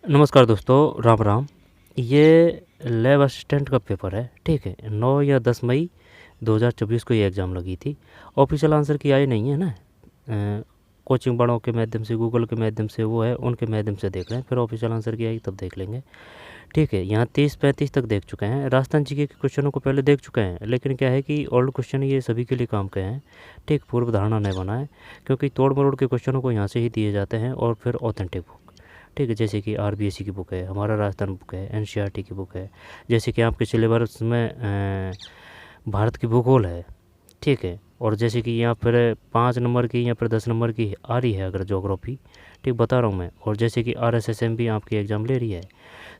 नमस्कार दोस्तों, राम राम। ये लैब असिस्टेंट का पेपर है, ठीक है। 9 या 10 मई 2024 को ये एग्ज़ाम लगी थी। ऑफिशियल आंसर की आई नहीं है ना। कोचिंग बड़ों के माध्यम से, गूगल के माध्यम से वो है, उनके माध्यम से देख रहे हैं। फिर ऑफिशियल आंसर की आई तब देख लेंगे, ठीक है। यहाँ 30-35 तक देख चुके हैं। राजस्थान जीके के क्वेश्चनों को पहले देख चुके हैं, लेकिन क्या है कि ओल्ड क्वेश्चन ये सभी के लिए काम के हैं, ठीक। पूर्व धारणा नहीं बनाए, क्योंकि तोड़ मरोड़ के क्वेश्चनों को यहाँ से ही दिए जाते हैं और फिर ऑथेंटिक बुक, ठीक है। जैसे कि आरबीएससी की बुक है, हमारा राजस्थान बुक है, एनसीईआरटी की बुक है। जैसे कि आपके सिलेबस में भारत की भूगोल है, ठीक है। और जैसे कि यहाँ पर 5 नंबर की या फिर 10 नंबर की आ रही है अगर ज्योग्राफी, ठीक बता रहा हूँ मैं। और जैसे कि आरएसएसएम भी आपकी एग्ज़ाम ले रही है,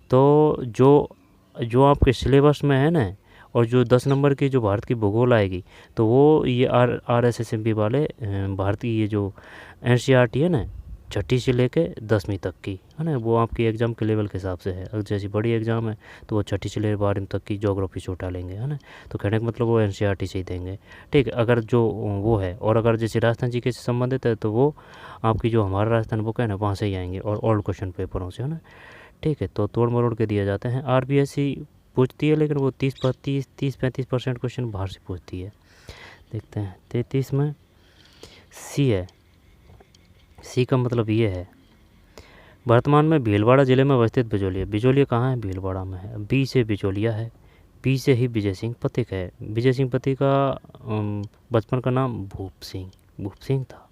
तो जो जो आपके सिलेबस में है ना, और जो 10 नंबर की जो भारत की भूगोल आएगी, तो वो ये आरएसएसएम वाले भारत की ये जो एनसीईआरटी है ना, छठी से लेके 10वीं तक की है ना, वो आपकी एग्ज़ाम के लेवल के हिसाब से है। अगर जैसी बड़ी एग्ज़ाम है तो वो छठी से लेकर 12वीं तक की ज्योग्राफी से उठा लेंगे, है ना। तो कहने का मतलब वो एनसीईआरटी से ही देंगे, ठीक है। अगर जो वो है, और अगर जैसे राजस्थान जी के से संबंधित है, तो वो आपकी जो हमारा राजस्थान बुक है ना, वहाँ से ही आएंगे, और ओल्ड क्वेश्चन पेपरों से, है ना, ठीक है। तो तोड़ मरोड़ के दिए जाते हैं। आरबीएससी पूछती है, लेकिन वो 30-35% क्वेश्चन बाहर से पूछती है। देखते हैं 33 में सी है। सी का मतलब ये है, वर्तमान में भीलवाड़ा जिले में अवस्थित बिजोलिया। बिजोलिया कहाँ है? भीलवाड़ा में है। बी से बिजोलिया है, बी से ही विजय सिंह पथिक है। विजय सिंह पथिक का बचपन का नाम भूप सिंह था।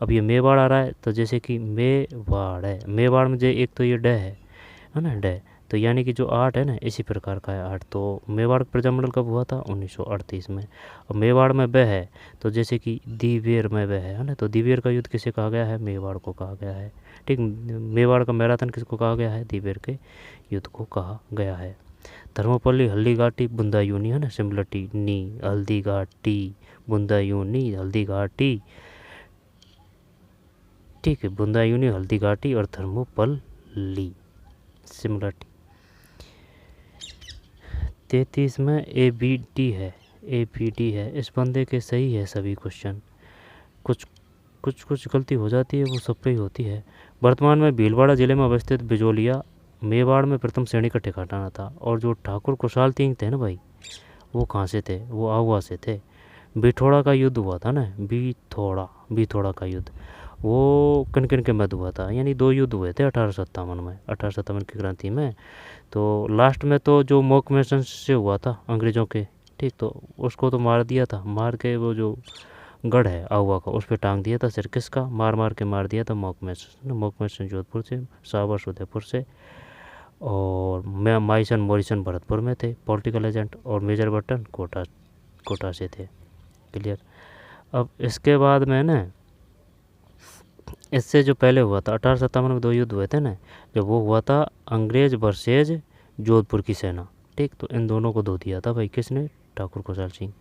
अब ये मेवाड़ आ रहा है, तो जैसे कि मेवाड़ है, मेवाड़ में जो एक तो ये ड है ना, ड, तो यानी कि जो आठ है ना, इसी प्रकार का है आठ। तो मेवाड़ प्रजामंडल कब हुआ था? 1938 में। और मेवाड़ में ब है, तो जैसे कि दिवेर में ब है ना, तो दिवेर का युद्ध किसे कहा गया है? मेवाड़ को कहा गया है, ठीक। मेवाड़ का मैराथन किसको कहा गया है? दिवेर के युद्ध को कहा गया है। धर्मपल्ली हल्दी घाटी बुंदायूनी है ना, सिमलटी नी हल्दी घाटी बुंदायूनी हल्दी घाटी, ठीक है। बुंदायूनी हल्दी घाटी और थर्मोपल्ली सिमलटी। 33 में ए बी डी है, ए बी डी है। इस बंदे के सही है सभी क्वेश्चन, कुछ कुछ कुछ गलती हो जाती है, वो सब पे ही होती है। वर्तमान में भीलवाड़ा जिले में अवस्थित बिजोलिया मेवाड़ में प्रथम श्रेणी का ठिकाना था। और जो ठाकुर कुशाल सिंह थे ना भाई, वो कहाँ से थे? वो आहुआ से थे। बिठौड़ा का युद्ध हुआ था ना, बिठौड़ा का युद्ध, वो किन किन के मध्य हुआ था? यानी 2 युद्ध हुए थे 1857 में, 1857 की क्रांति में। तो लास्ट में तो जो मोकमेसन से हुआ था अंग्रेज़ों के, ठीक, तो उसको तो मार दिया था, मार के वो जो गढ़ है आहुआ का, उस पर टांग दिया था सिर। किसका? मार मार के मार दिया था मोकमेसन जोधपुर से, सावर उदयपुर से। और माइसन मॉरिसन भरतपुर में थे पॉलिटिकल एजेंट, और मेजर बटन कोटा से थे। क्लियर। अब इसके बाद में ना, इससे जो पहले हुआ था 1857 में 2 युद्ध हुए थे ना, जब वो हुआ था अंग्रेज वर्सेज जोधपुर की सेना, ठीक। तो इन दोनों को धो दिया था भाई, किसने? ठाकुर खुशहाल सिंह,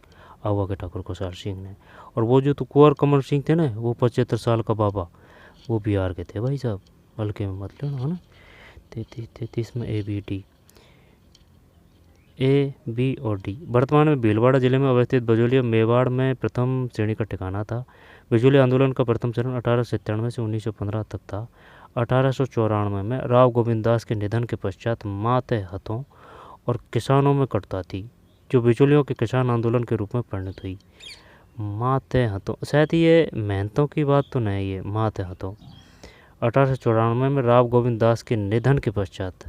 आहुआ के ठाकुर खुशहाल सिंह ने। और वो जो तो कुंवर कमल सिंह थे ना, वो 75 साल का बाबा, वो बिहार के थे भाई साहब, हल्के में मत लेना, है ना। 33 में A B D, A B और डी। वर्तमान में भीलवाड़ा जिले में अवस्थित बिजोलिया मेवाड़ में प्रथम श्रेणी का ठिकाना था। बिजोलिया आंदोलन का प्रथम चरण 1897 से 1915 तक था। 1894 में राव गोविंद दास के निधन के पश्चात मातहतों और किसानों में कटता थी, जो बिचौलियों के किसान आंदोलन के रूप में परिणत हुई। मातहतों, शायद ये मेहनतों की बात तो नहीं, ये मातहतों। 1894 में राव गोविंद दास के निधन के पश्चात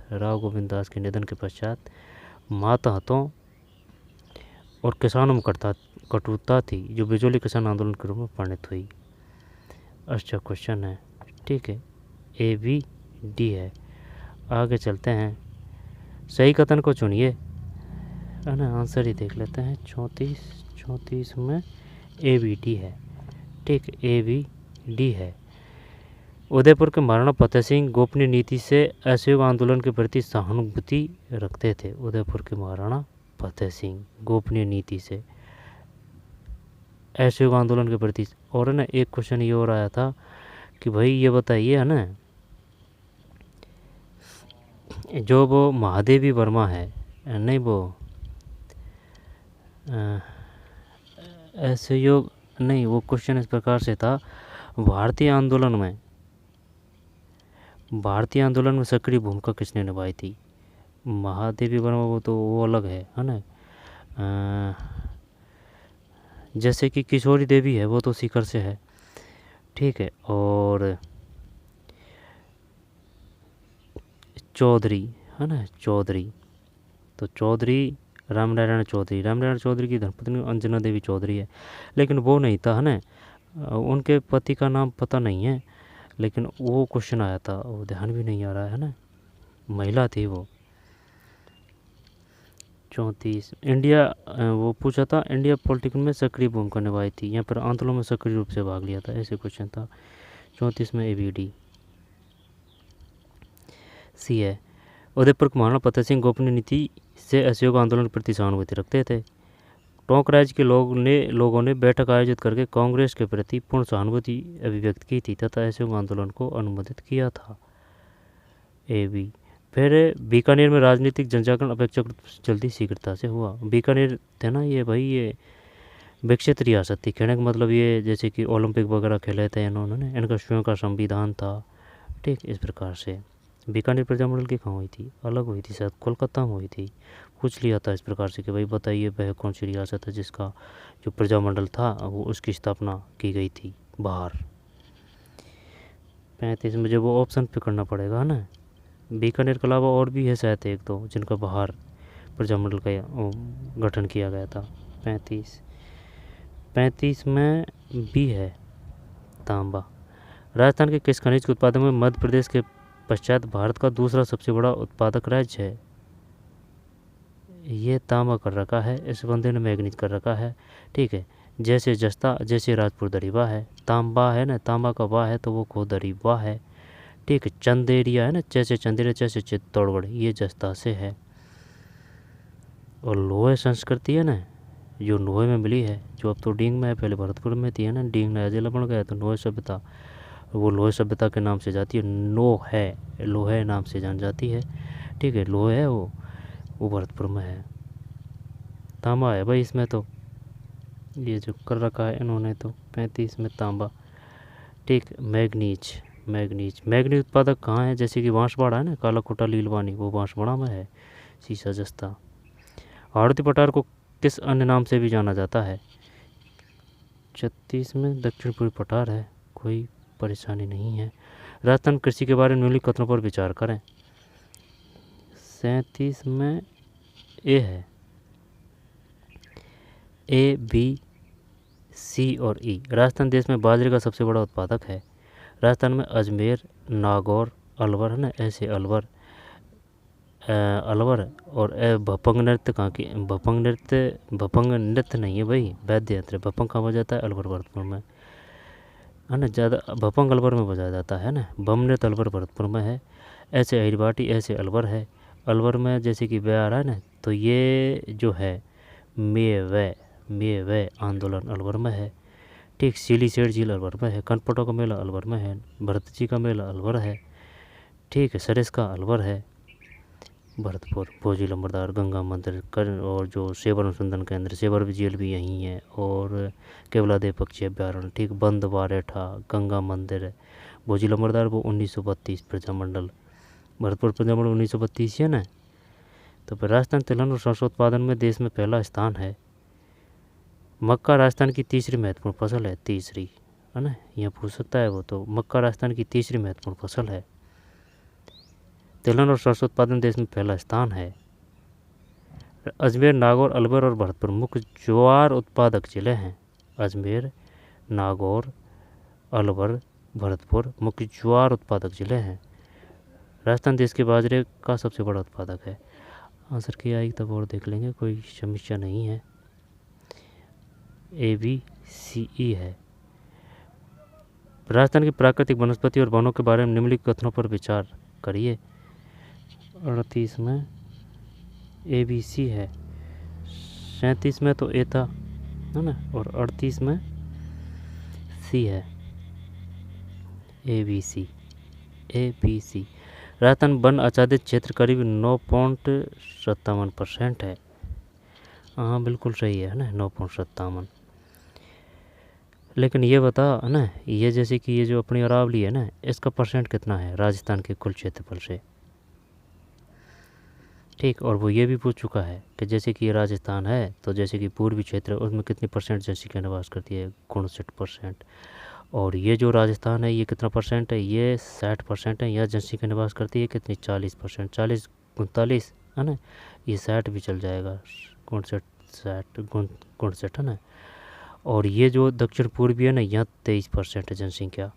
मातहतों और किसानों में कटुता थी, जो बिजोली किसान आंदोलन के रूप में परिणत हुई। अच्छा क्वेश्चन है, ठीक है। ए बी डी है। आगे चलते हैं, सही कथन को चुनिए, है ना। आंसर ही देख लेते हैं। 34 में ए बी डी है, ठीक। ए बी डी है। उदयपुर के महाराणा फतेह सिंह गोपनीय नीति से असहयोग आंदोलन के प्रति सहानुभूति रखते थे। उदयपुर के महाराणा फतेह सिंह गोपनीय नीति से असहयोग आंदोलन के प्रति। और है ना, एक क्वेश्चन ये और आया था कि भाई ये बताइए, है ना, जो वो महादेवी वर्मा है, नहीं वो असहयोग नहीं, वो क्वेश्चन इस प्रकार से था, भारतीय आंदोलन में भारतीय आंदोलन में सक्रिय भूमिका किसने निभाई थी? महादेवी वर्मा, वो अलग है ना। जैसे कि किशोरी देवी है, वो तो सीकर से है, ठीक है। और चौधरी है ना, चौधरी, तो चौधरी रामनारायण चौधरी की धर्मपत्नी अंजना देवी चौधरी है, लेकिन वो नहीं था, है ना। उनके पति का नाम पता नहीं है, लेकिन वो क्वेश्चन आया था, वो ध्यान भी नहीं आ रहा है ना, महिला थी वो। 34 इंडिया, वो पूछा था इंडिया पॉलिटिक्स में सक्रिय भूमिका निभाई थी, यहाँ पर आंदोलन में सक्रिय रूप से भाग लिया था, ऐसे क्वेश्चन था। 34 में ABD। सी है, उदयपुर के महाराणा फतेह सिंह गोपनीय नीति से असहयोग आंदोलन के प्रति सहानुभूति रखते थे। टोंक राज्य के लोगों ने बैठक आयोजित करके कांग्रेस के प्रति पूर्ण सहानुभूति अभिव्यक्त की थी तथा असहयोग आंदोलन को अनुमोदित किया था। AB। फिर बीकानेर में राजनीतिक जनजागरण अपेक्षाकृत जल्दी शीघ्रता से हुआ। बीकानेर थे ना ये भाई, ये विकसित रियासत थी, कहने का मतलब ये जैसे कि ओलंपिक वगैरह खेले थे इन्होंने, इनका स्वयं का संविधान था, ठीक। इस प्रकार से बीकानेर प्रजामंडल की कहाँ हुई थी? अलग हुई थी, शायद कोलकाता में हुई थी। पूछ लिया था इस प्रकार से कि भाई बताइए वह कौन सी रियासत है जिसका जो प्रजामंडल था वो उसकी स्थापना की गई थी बाहर। 35 में जब वो ऑप्शन पे करना पड़ेगा ना, बीकानेर के अलावा और भी है शायद एक दो जिनका बाहर प्रजामंडल का गठन किया गया था। 35 में भी है तांबा। राजस्थान के किस खनिज के उत्पादन में मध्य प्रदेश के पश्चात भारत का दूसरा सबसे बड़ा उत्पादक राज्य है? ये तांबा कर रखा है, इस बंदे ने मैग्नीज कर रखा है, ठीक है। जैसे जस्ता, जैसे राजपुर दरीबा है, तांबा है ना, तांबा का वाह है तो वो खो दरीबा है, ठीक है। चंदेरिया है ना, जैसे चंदेरिया जैसे चित्तौड़गढ़, ये जस्ता से है। और लोहे संस्कृति है ना, जो लोहे में मिली है, जो अब तो डींग में है, पहले भरतपुर में थी है ना, डींग नया जिला बन गया तो लोहे सभ्यता, वो लोहे सभ्यता के नाम से जाती है, लोहे नाम से जान जाती है, ठीक है। लोहे है वो भरतपुर में है। तांबा है भाई इसमें तो, ये जो कर रखा है इन्होंने तो 35 में तांबा, ठीक। मैग्नीज उत्पादक कहाँ है? जैसे कि बांसवाड़ा है ना, कालाकोटा लीलवानी, वो बांसवाड़ा में है। शीशा जस्ता। हाड़ौती पठार को किस अन्य नाम से भी जाना जाता है? 36 में दक्षिण पूर्वी पठार है, कोई परेशानी नहीं है। राजस्थान कृषि के बारे में निम्नलिखित कथनों पर विचार करें। 37 में ए है, A, B, C और E। राजस्थान देश में बाजरे का सबसे बड़ा उत्पादक है। राजस्थान में अजमेर, नागौर, अलवर है ना, ऐसे अलवर और भपंग नृत्य कहाँ की? भपंग नृत्य नहीं है भाई, वैद्य यंत्र। भपंग कहाँ बजाता जाता है? अलवर भरतपुर में है ना, ज़्यादा भपंग अलवर में बजाया जाता है ना। बम नृत्य अलवर भरतपुर में है। ऐसे अहिरबाटी, ऐसे अलवर है। अलवर में जैसे कि वे आ रहा है ना, तो ये जो है मेवे आंदोलन अलवर में है, ठीक। सीली सेठ झील अलवर में है। कनपटों का मेला अलवर में है। भरत जी का मेला अलवर है, ठीक है। सरिस का अलवर है भरतपुर। भोजी लंबरदार, गंगा मंदिर और जो सेवर अनुसंधान केंद्र, सेवर जेल भी यहीं है। और केवलादेव पक्षी अभ्यारण्य, ठीक। बंद बारेठा, गंगा मंदिर, भोजी लंबरदार वो 1932 प्रजामंडल, भरतपुर प्रजामंडल 1932 है ना। तो फिर राजस्थान तिलहन और सरसों उत्पादन में देश में पहला स्थान है। मक्का राजस्थान की तीसरी महत्वपूर्ण फसल है, तीसरी है ना, यह पूछ सकता है वो तो। मक्का राजस्थान की तीसरी महत्वपूर्ण फसल है। तिलहन और सरसों उत्पादन देश में पहला स्थान है। अजमेर, नागौर, अलवर और भरतपुर मुख्य ज्वार उत्पादक जिले हैं। अजमेर, नागौर, अलवर, भरतपुर मुख्य ज्वार उत्पादक जिले हैं। राजस्थान देश के बाजरे का सबसे बड़ा उत्पादक है। आंसर किया आएगी तब और देख लेंगे, कोई समस्या नहीं है। ABCE है। राजस्थान की प्राकृतिक वनस्पति और वनों के बारे में निम्नलिखित कथनों पर विचार करिए। 38 में ABC है। 37 में तो A था है ना, और 38 में C है, ABC। राजस्थान वन आच्छादित क्षेत्र करीब 9.57% है। हाँ बिल्कुल सही है ना, 9.57। लेकिन ये बता ना, ये जैसे कि ये जो अपनी अरावली है ना, इसका परसेंट कितना है राजस्थान के कुल क्षेत्रफल से, ठीक। और वो ये भी पूछ चुका है कि जैसे कि ये राजस्थान है तो जैसे कि पूर्वी क्षेत्र उसमें कितनी परसेंट जनसंख्या निवास करती है, 59%। और ये जो राजस्थान है ये कितना परसेंट है, ये 60% है। यह जनसंख्या निवास करती है कितनी, 40%। 40 39 है ना, ये 60 भी चल जाएगा, 59 है ना। और ये जो दक्षिण पूर्वी है ना, यहाँ 23% है जनसंख्या।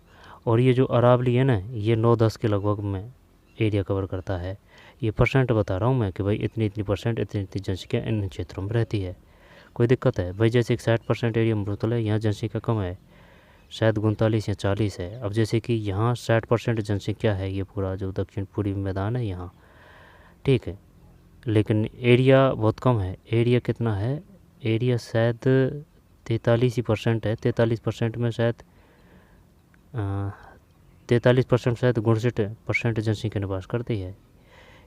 और ये जो अरावली है ना, ये 9-10 के लगभग में एरिया कवर करता है। ये परसेंट बता रहा हूँ मैं कि भाई इतनी इतनी परसेंट, इतनी इतनी जनसंख्या इन क्षेत्रों में रहती है। कोई दिक्कत है भाई, जैसे 60% एरिया मरुस्थल है, यहाँ जनसंख्या कम है, शायद 39 या 40 है। अब जैसे कि यहाँ 60% जनसंख्या है, ये पूरा जो दक्षिण पूर्वी मैदान है यहाँ, ठीक है। लेकिन एरिया बहुत कम है। एरिया कितना है, एरिया शायद 43% है। 43% में शायद 43% शायद 59% जनसंख्या निवास करती है।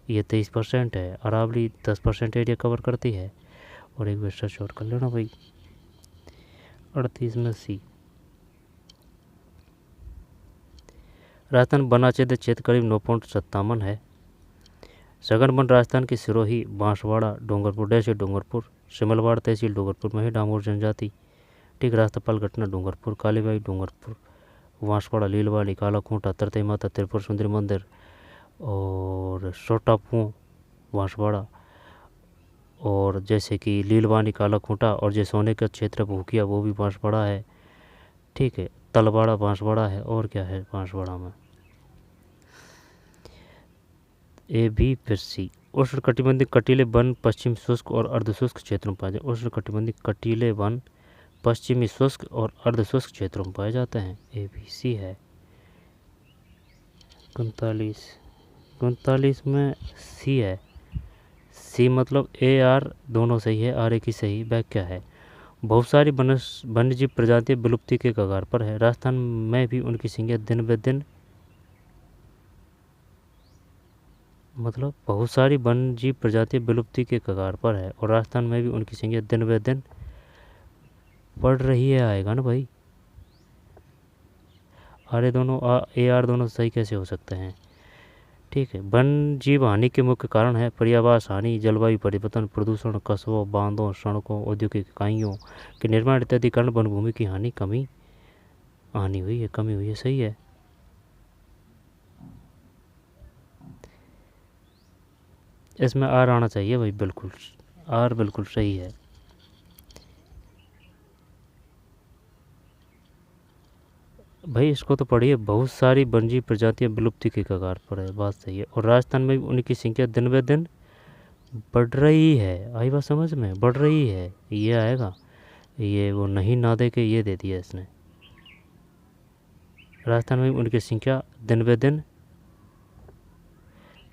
ये 23% है। अरावली 10% एरिया कवर करती है। और एक बार शॉर्ट कर लेना भाई, 38 में सी। राजस्थान वनाच्छेद क्षेत्र करीब 9.57 है। सघन वन राजस्थान की सिरोही, बांसवाड़ा, डूंगरपुर डेसी डूंगरपुर, सिमलवाड़ तहसील डूंगरपुर में है डामोर जनजाति, ठीक। रास्तपाल घटना डूंगरपुर, कालीबाई डूंगरपुर, बांसवाड़ा, लीलवाड़ी, कालाखूंटा, तरतई माता, त्रिपुर सुंदरी मंदिर और सोटापू बांसवाड़ा। और जैसे कि लीलवानी, कालाखूंटा और जो सोने का क्षेत्र भूकिया वो भी बांसवाड़ा है, ठीक है। तलवाड़ा बांसवाड़ा है। और क्या है बांसवाड़ा में, ए बी फिर सी। उष्ण कटिबंधीय कटीले वन पश्चिम शुष्क और अर्धशुष्क क्षेत्रों में पाए जाते हैं। उष्ण कटिबंधीय कटीले वन पश्चिमी शुष्क और अर्धशुष्क क्षेत्रों में पाए जाते हैं। ए बी सी है। 39 में सी है। सी मतलब ए आर दोनों सही है, आर ए की सही व्याख्या है। बहुत सारी वन्यजीव प्रजातियां विलुप्ति के कगार पर है। राजस्थान में भी उनकी संख्या दिन ब दिन, मतलब बहुत सारी वन्यजीव प्रजातियां विलुप्ति के कगार पर है और राजस्थान में भी उनकी संख्या दिन ब दिन बढ़ रही है। आएगा ना भाई, आर दोनों ए आर दोनों सही कैसे हो सकते हैं, ठीक है। वन जीव हानि के मुख्य कारण है पर्यावरण हानि, जलवायु परिवर्तन, प्रदूषण, कस्बों, बांधों, सड़कों, औद्योगिक इकाइयों के निर्माण इत्यादि कारण वन भूमि की हानि कमी हुई है, सही है। इसमें आर आना चाहिए भाई, बिल्कुल आर बिल्कुल सही है। भाई इसको तो पढ़िए, बहुत सारी वन्यजीव प्रजातियां विलुप्ति के कगार पर है, बात सही है। और राजस्थान में उनकी संख्या दिन ब दिन बढ़ रही है। आई बात समझ में, बढ़ रही है, ये आएगा। ये वो नहीं ना दे के ये दे दिया इसने। राजस्थान में उनकी संख्या दिन ब दिन,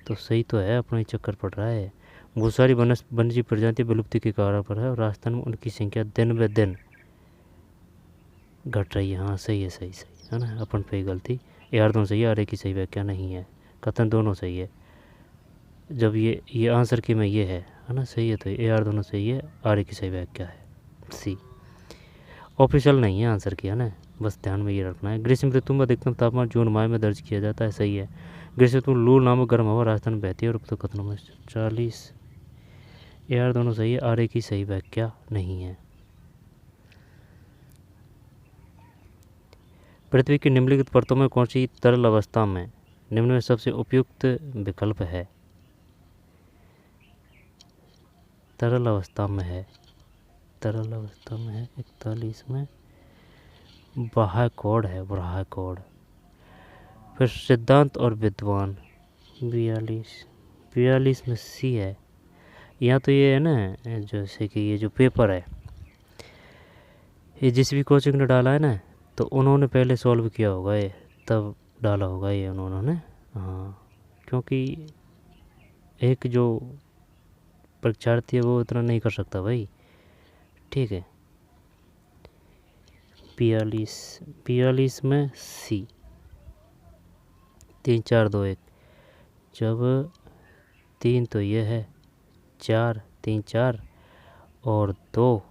तो सही तो है, अपना ही चक्कर पड़ रहा है। बहुत सारी वन्यजीव प्रजातियां विलुप्ति के कगार पर है और राजस्थान में उनकी संख्या दिन ब दिन घट रही है। हाँ सही है, सही है ना, अपन पे गलती। ए आर दोनों सही है, आर ए की सही व्याख्या नहीं है, कथन दोनों सही है। जब ये आंसर की में ये है ना, सही है, तो ए आर दोनों सही है, आर ए की सही व्याख्या है सी। ऑफिशियल नहीं है आंसर की, है ना, बस ध्यान में ये रखना है। ग्रीष्म ऋतु में अधिकतम तापमान जून माह में दर्ज किया जाता है, सही है। ग्रीष्म ऋतु में लू नामक गर्म हवा राजस्थान में बहती है और तो कथनों में 40। ए आर दोनों सही है, आर ए की सही व्याख्या नहीं है। पृथ्वी की निम्नलिखित परतों में कौन सी तरल अवस्था में निम्न में सबसे उपयुक्त विकल्प है। तरल अवस्था में है, 41 में बाह्यकोण है, बाह्यकोण। फिर सिद्धांत और विद्वान 42 में सी है। यहाँ तो ये है ना, जैसे कि ये जो पेपर है, ये जिस भी कोचिंग ने डाला है ना, तो उन्होंने पहले सॉल्व किया होगा ये, तब डाला होगा ये उन्होंने। हाँ, क्योंकि एक जो परीक्षार्थी है वो इतना नहीं कर सकता भाई, ठीक है। 42 में सी। 3 4 2 1, जब 3 तो ये है, 4 3 4 और 2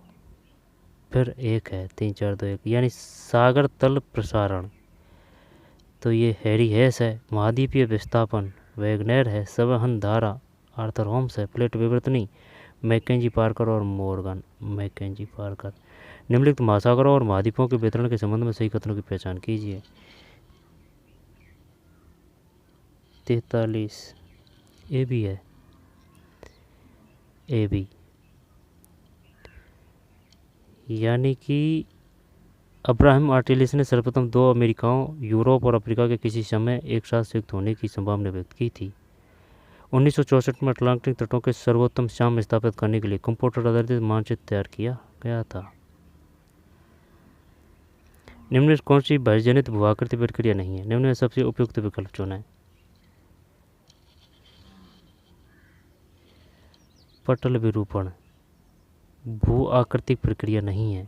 फिर एक है 3 4 2 1 यानी सागर तल प्रसारण, तो ये हैरी हेस है। महाद्वीपीय विस्थापन वैगनर है। संवहन धारा आर्थर होम्स है। प्लेट विवर्तनी मैकेंजी पार्कर और मॉर्गन मैकेंजी पार्कर। निम्नलिखित महासागरों और महाद्वीपों के वितरण के संबंध में सही कथनों की पहचान कीजिए। 43 ए बी है, ए बी, यानी कि अब्राहम आर्टिलिस ने सर्वप्रथम 2 अमेरिकाओं यूरोप और अफ्रीका के किसी समय एक साथ संयुक्त होने की संभावना व्यक्त की थी। 1964 में अटलांटिक तटों के सर्वोत्तम शाम स्थापित करने के लिए कंप्यूटर आधारित मानचित्र तैयार किया गया था। निम्न में कौन सी भयजनित भूआकृति प्रक्रिया नहीं है? निम्न में सबसे उपयुक्त विकल्प चुनें। पटल विरूपण भू आकृतिक प्रक्रिया नहीं है,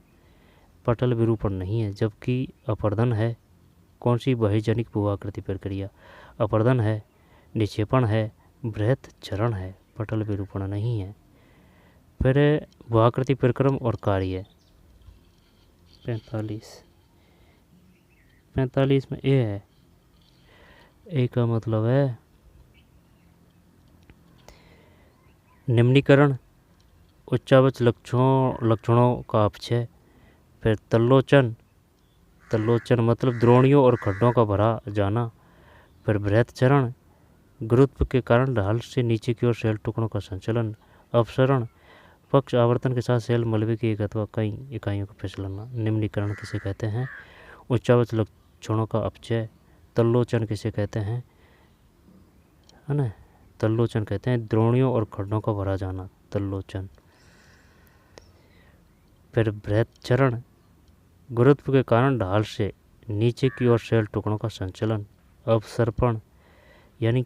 पटल विरूपण नहीं है, जबकि अपर्दन है। कौन सी बहिर्जनिक भू आकृति प्रक्रिया? अपर्दन है, निक्षेपण है, बृहत चरण है, पटल विरूपण नहीं है। फिर भू आकृति परिक्रम और कार्य 45 में ए है। ए का मतलब है निम्नीकरण, उच्चावच लक्षणों का अपचय। फिर तल्लोचन, तल्लोचन मतलब द्रोणियों और खड्डों का भरा जाना। फिर बृहत चरण, गुरुत्व के कारण ढाल से नीचे की ओर सेल टुकड़ों का संचलन। अपसरण, पक्ष आवर्तन के साथ सेल मलबे की एक अथवा कई इकाइयों का फिसलना। निम्नीकरण किसे कहते हैं? उच्चावच लक्षणों का अपचय। तल्लोचन किसे कहते हैं? है ना, तल्लोचन कहते हैं द्रोणियों और खड्डों का भरा जाना, तल्लोचन। फिर बृहत चरण, गुरुत्व के कारण ढाल से नीचे की ओर सेल टुकड़ों का संचलन। अपसर्पण यानी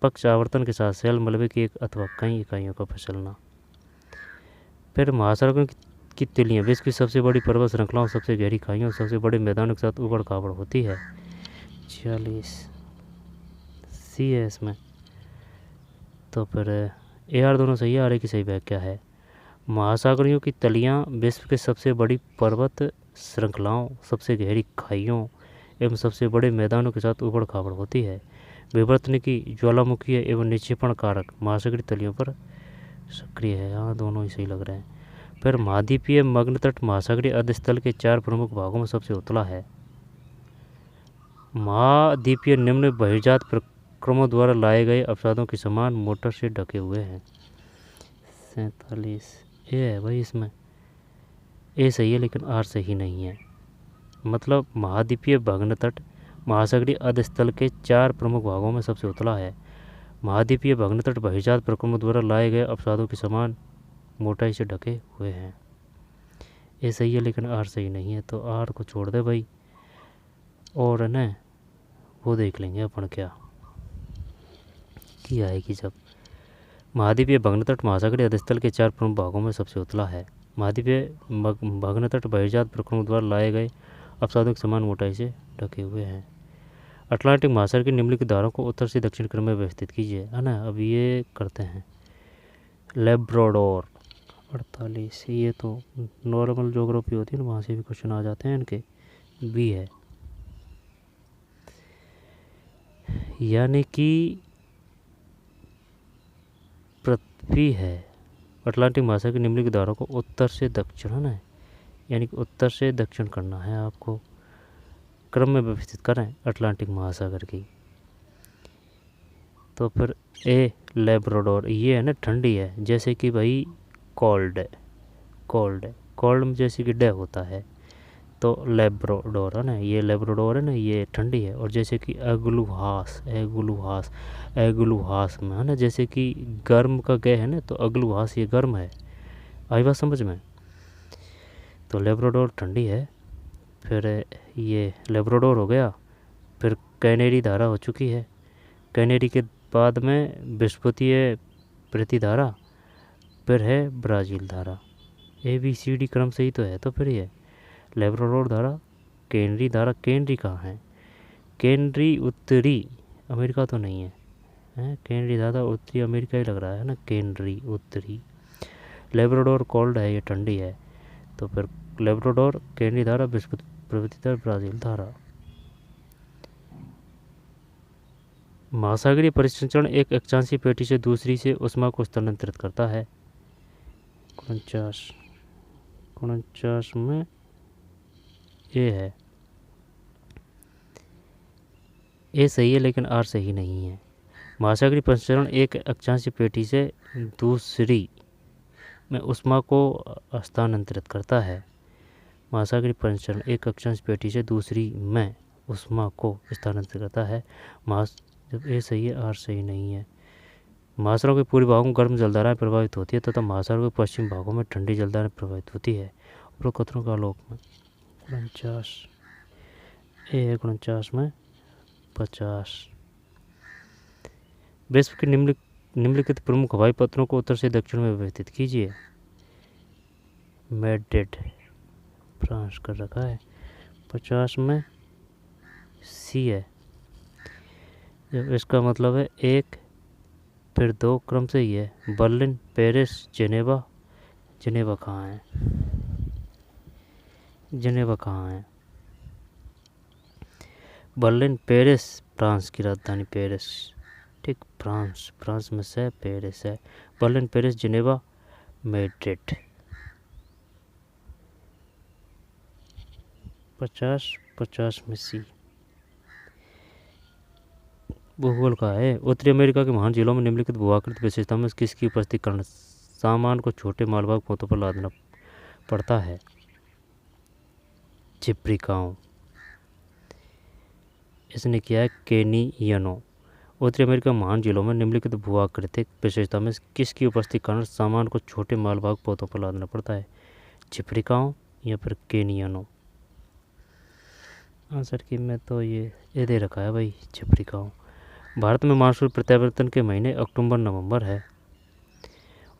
पक्ष आवर्तन के साथ सेल मलबे की एक अथवा कई इकाइयों का फिसलना। फिर महासागरों की तिलियां विश्व की सबसे बड़ी पर्वत श्रृंखलाओं, सबसे गहरी खाइयों, सबसे बड़े मैदानों के साथ उबड़ खाबड़ होती है। 46 सी है इसमें। तो फिर ए आर दोनों सही है, आर ए की सही व्याख्या है। महासागरों की तलियां विश्व के सबसे बड़ी पर्वत श्रृंखलाओं, सबसे गहरी खाइयों एवं सबसे बड़े मैदानों के साथ उबड़ खाबड़ होती है। विवर्तनिकी, ज्वालामुखीय एवं निक्षेपण कारक महासागरीय तलियों पर सक्रिय है। हाँ, दोनों ही सही लग रहे हैं। फिर महाद्वीपीय मग्न तट महासागरीय अधस्थल के 4 प्रमुख भागों में सबसे उतला है। महाद्वीपीय निम्न बहिर्जात प्रक्रमों द्वारा लाए गए अपसादों के समान मोटर से ढके हुए हैं। 47 ए है भाई इसमें। ए सही है लेकिन आर सही नहीं है। मतलब महाद्वीपीय भग्न तट महासागरीय अधस्थल के 4 प्रमुख भागों में सबसे उतला है। महाद्वीपीय भग्न तट बहिर्जात प्रक्रमों द्वारा लाए गए अपसादों के समान मोटाई से ढके हुए हैं। ये सही है लेकिन आर सही नहीं है, तो आर को छोड़ दे भाई, और है ना वो देख लेंगे अपन क्या की आएगी जब। महाद्वीपीय भग्न तट महासागरीय अधस्थल के 4 प्रमुख भागों में सबसे उतला है। महाद्वीपीय भग्न तट बहिर्जात प्रक्रमों द्वारा लाए गए अपसादों के समान मोटाई से ढके हुए हैं। अटलांटिक महासागर की निम्नलिखित धाराओं को उत्तर से दक्षिण क्रम में व्यवस्थित कीजिए, है ना। अब ये करते हैं। लेब्राडोर 48, ये तो नॉर्मल ज्योग्राफी होती है ना, वहाँ से भी क्वेश्चन आ जाते हैं इनके। बी है, यानी कि पृथ्वी है। अटलांटिक महासागर की निम्नलिखित धाराओं को उत्तर से दक्षिण, है ना, यानी कि उत्तर से दक्षिण करना है आपको, क्रम में व्यवस्थित करें अटलांटिक महासागर की। तो फिर ए लेब्राडोर, ये है ना ठंडी है, जैसे कि भाई कोल्ड है, कोल्ड में जैसे कि डे होता है, तो लेब्राडोर है ना, ये लेब्राडोर है ना, ये ठंडी है। और जैसे कि अगलुहास में है ना, जैसे कि गर्म का गए है ना, तो अगलुहास ये गर्म है। आई बात समझ में? तो लेब्राडोर ठंडी है। फिर ये लेब्राडोर हो गया। फिर कैनेरी धारा हो चुकी है। कैनेरी के बाद में बृहस्पतिय प्रतिधारा, फिर है ब्राज़ील धारा। ABCD क्रम से ही तो है। तो फिर ये लेब्राडोर धारा, कैनरी धारा। कैनरी कहाँ है? कैनरी उत्तरी अमेरिका तो नहीं है, कैनरी धारा उत्तरी अमेरिका ही लग रहा है ना, कैनरी उत्तरी। लेब्राडोर कोल्ड है, ये ठंडी है। तो फिर लेब्राडोर, केनी धारा, प्रवृत्ति धारा, ब्राज़ील धारा। महासागरीय परिसंचरण एक अक्षांशीय पेटी से दूसरी से उष्मा को स्थानांतरित करता है। 49 में ए है। ए सही है लेकिन आर सही नहीं है। महासागरीय परिसंचरण एक अक्षांशीय पेटी से दूसरी में उष्मा को स्थानांतरित करता है। महासागरीय परिसंचरण एक अक्षांशीय पेटी से दूसरी में उष्मा को स्थानांतरित करता है। जब ए सही है आर सही नहीं है। महासागरों के पूर्वी भागों में गर्म जलधाराएं प्रभावित होती है तथा महासागरों के पश्चिमी भागों में ठंडी जलधाराएं प्रभावित होती है। उपरोक्त कथनों का आलोक में 49 ए है। 49 में 50। विश्व के निम्नलिखित प्रमुख हवाई पत्रों को उत्तर से दक्षिण में व्यवस्थित कीजिए। मैड्रिड फ्रांस कर रखा है। 50 में सी है। जब इसका मतलब है 1 फिर 2 क्रम से ही है। Berlin, Paris, Geneva. जेनेवा कहाँ है? जेनेवा कहाँ है? बर्लिन, पेरिस फ्रांस की राजधानी पेरिस। ठीक, फ्रांस में से पेरिस है। Berlin, Paris, Geneva, Madrid. 50 में सी। भूगोल का है। उत्तरी अमेरिका के महान झीलों में निम्नलिखित भूआकृति विशेषताओं में किसकी उपस्थिति कारण सामान को छोटे मालवाहक पोतों पर लादना पड़ता है? चिप्रिकाओं। इसने किया है केनियनों। उत्तरी अमेरिका में महान झीलों में निम्नलिखित भूआकृतिक विशेषता में किसकी उपस्थिति कारण सामान को छोटे मालवाहक पोतों पर लादना पड़ता है? चिप्रिकाओं या फिर केनियनों। आंसर की में तो ये दे रखा है भाई, चिप्रिकाओं। भारत में मानसून प्रत्यावर्तन के महीने अक्टूबर नवंबर है।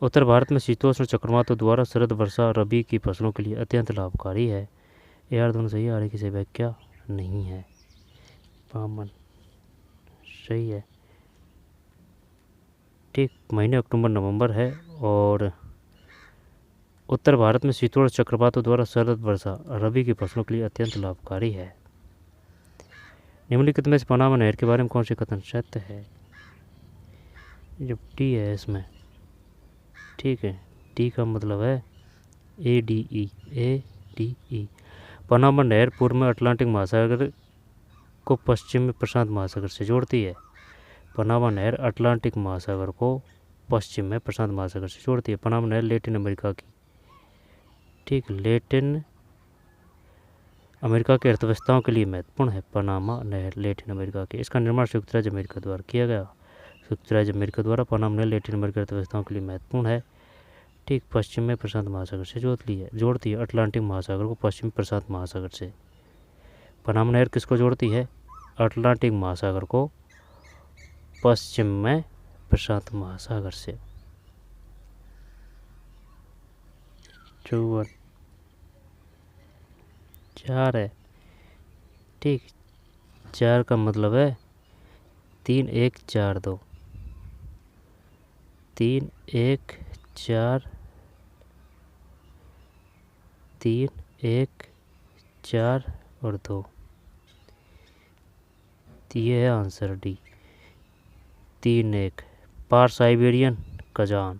उत्तर भारत में शीतोष्ण चक्रवातों द्वारा शरद वर्षा रबी की फसलों के लिए अत्यंत लाभकारी है। यार दोनों सही, आगे की सही व्याख्या नहीं है। पामन सही है। ठीक, महीने अक्टूबर नवंबर है और उत्तर भारत में शीतोष्ण चक्रवातों द्वारा शरद वर्षा रबी की फसलों के लिए अत्यंत लाभकारी है। निम्नलिखित में से पनामा नहर के बारे में कौन से कथन सत्य है? जो टी है इसमें, ठीक है, टी का मतलब है ADE। पनामा नहर पूर्व में अटलांटिक महासागर को पश्चिम में प्रशांत महासागर से जोड़ती है। पनामा नहर अटलांटिक महासागर को पश्चिम में प्रशांत महासागर से जोड़ती है। पनामा नहर लैटिन अमेरिका की, ठीक, लैटिन अमेरिका की अर्थव्यवस्थाओं के लिए महत्वपूर्ण है। पनामा नहर लैटिन अमेरिका की। इसका निर्माण संयुक्त राज्य अमेरिका द्वारा किया गया। संयुक्त राज्य अमेरिका द्वारा पनामा नहर लैटिन अमेरिका अर्थव्यवस्थाओं के लिए महत्वपूर्ण है। ठीक, पश्चिम में प्रशांत महासागर से जोड़ती है अटलांटिक महासागर को पश्चिमी प्रशांत महासागर से। पनामा नहर किसको जोड़ती है? अटलांटिक महासागर को पश्चिम में प्रशांत महासागर से। 54 4 है। ठीक, 4 का मतलब है 3 1 4 2। 3 1 4 3 1 4 और 2। ये है आंसर डी, 3 1। पार साइबेरियन कजान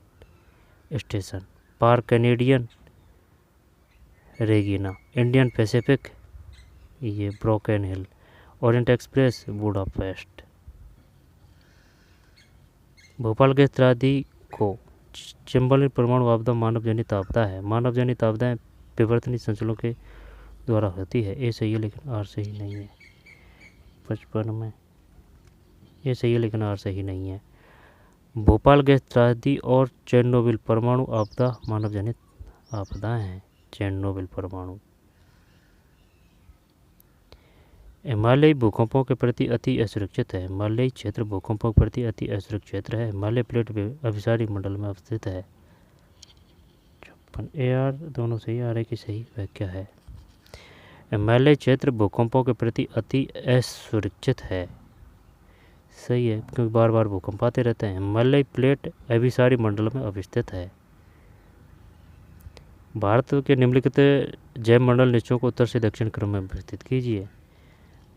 स्टेशन, पार कैनेडियन रेगिना, इंडियन पैसिफिक ये Broken Hill, Orient Express Budapest. Bhopal gas त्रासदी को चिंबलिन परमाणु आपदा मानव जनित आपदा है। मानव जनित आपदाएं विवर्तनीय संचलों के द्वारा होती है। ये सही है लेकिन आर सही नहीं है। 55 में ये सही है लेकिन आर सही नहीं है। भोपाल गैस त्रासदी और चेरनोबिल परमाणु आपदा मानव जनित आपदाएं हैं। चेरनोबिल परमाणु। हिमालयी भूकंपों के प्रति अति असुरक्षित है। हिमालयी क्षेत्र भूकंपों के प्रति अति असुरक्षित क्षेत्र है। हिमालय प्लेट अभिसारी मंडल में अवस्थित है। 56 AR दोनों सही, आर की सही व्याख्या है। हिमालय क्षेत्र भूकंपों के प्रति अति असुरक्षित है। सही है क्योंकि बार बार भूकंप आते रहते हैं। हिमालय प्लेट अभिसारी मंडल में अवस्थित है। भारत के निम्नलिखित जैव मंडल निश्चयों को उत्तर से दक्षिण क्रम में व्यवस्थित कीजिए।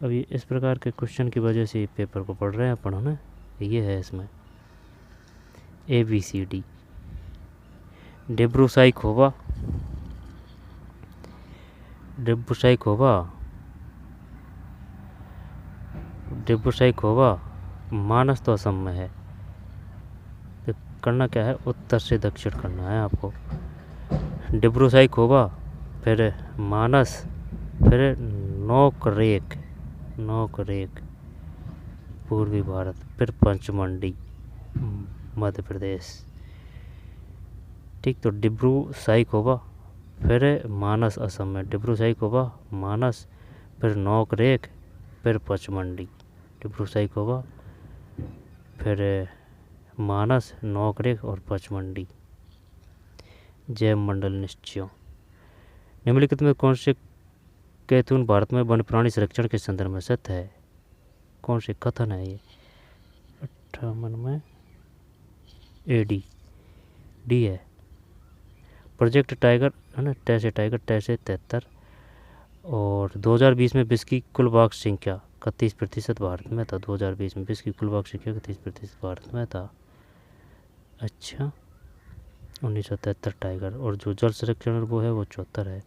अब ये इस प्रकार के क्वेश्चन की वजह से पेपर को पढ़ रहे हैं अपन, है ना। ये है इसमें ABCD। डिब्रूसाई खोवा, डिब्रूसाई खोवा, डिब्रूसाई खोवा मानस तो असम में है, तो करना क्या है, उत्तर से दक्षिण करना है आपको। डिब्रूसाई खोवा, फिर मानस, फिर नौकरेक, नौकरेक पूर्वी भारत, फिर पंचमंडी मध्य प्रदेश। ठीक, तो डिब्रूसाई खोवा, फिर मानस असम में, डिब्रूसाई खोवा, मानस, फिर नौकरेक, फिर पचमंडी। डिब्रूसाई खोवा, फिर मानस, नौकरेक और पचमंडी। जैव मंडल निश्चयों। निम्नलिखित में कौन से कैथून भारत में वन्य प्राणी संरक्षण के संदर्भ में सत्य है? कौन से कथन है ये? 58 में AD डी है। प्रोजेक्ट टाइगर, है ना, टैसे टाइगर, टैसे 73। और 2020 में विश्व की कुल बाघ संख्या 31% भारत में था। 2020 में विश्व की कुल बाघ संख्या 31% भारत में था। अच्छा, 1973 टाइगर। और जो जल संरक्षण वो है वो 74 है।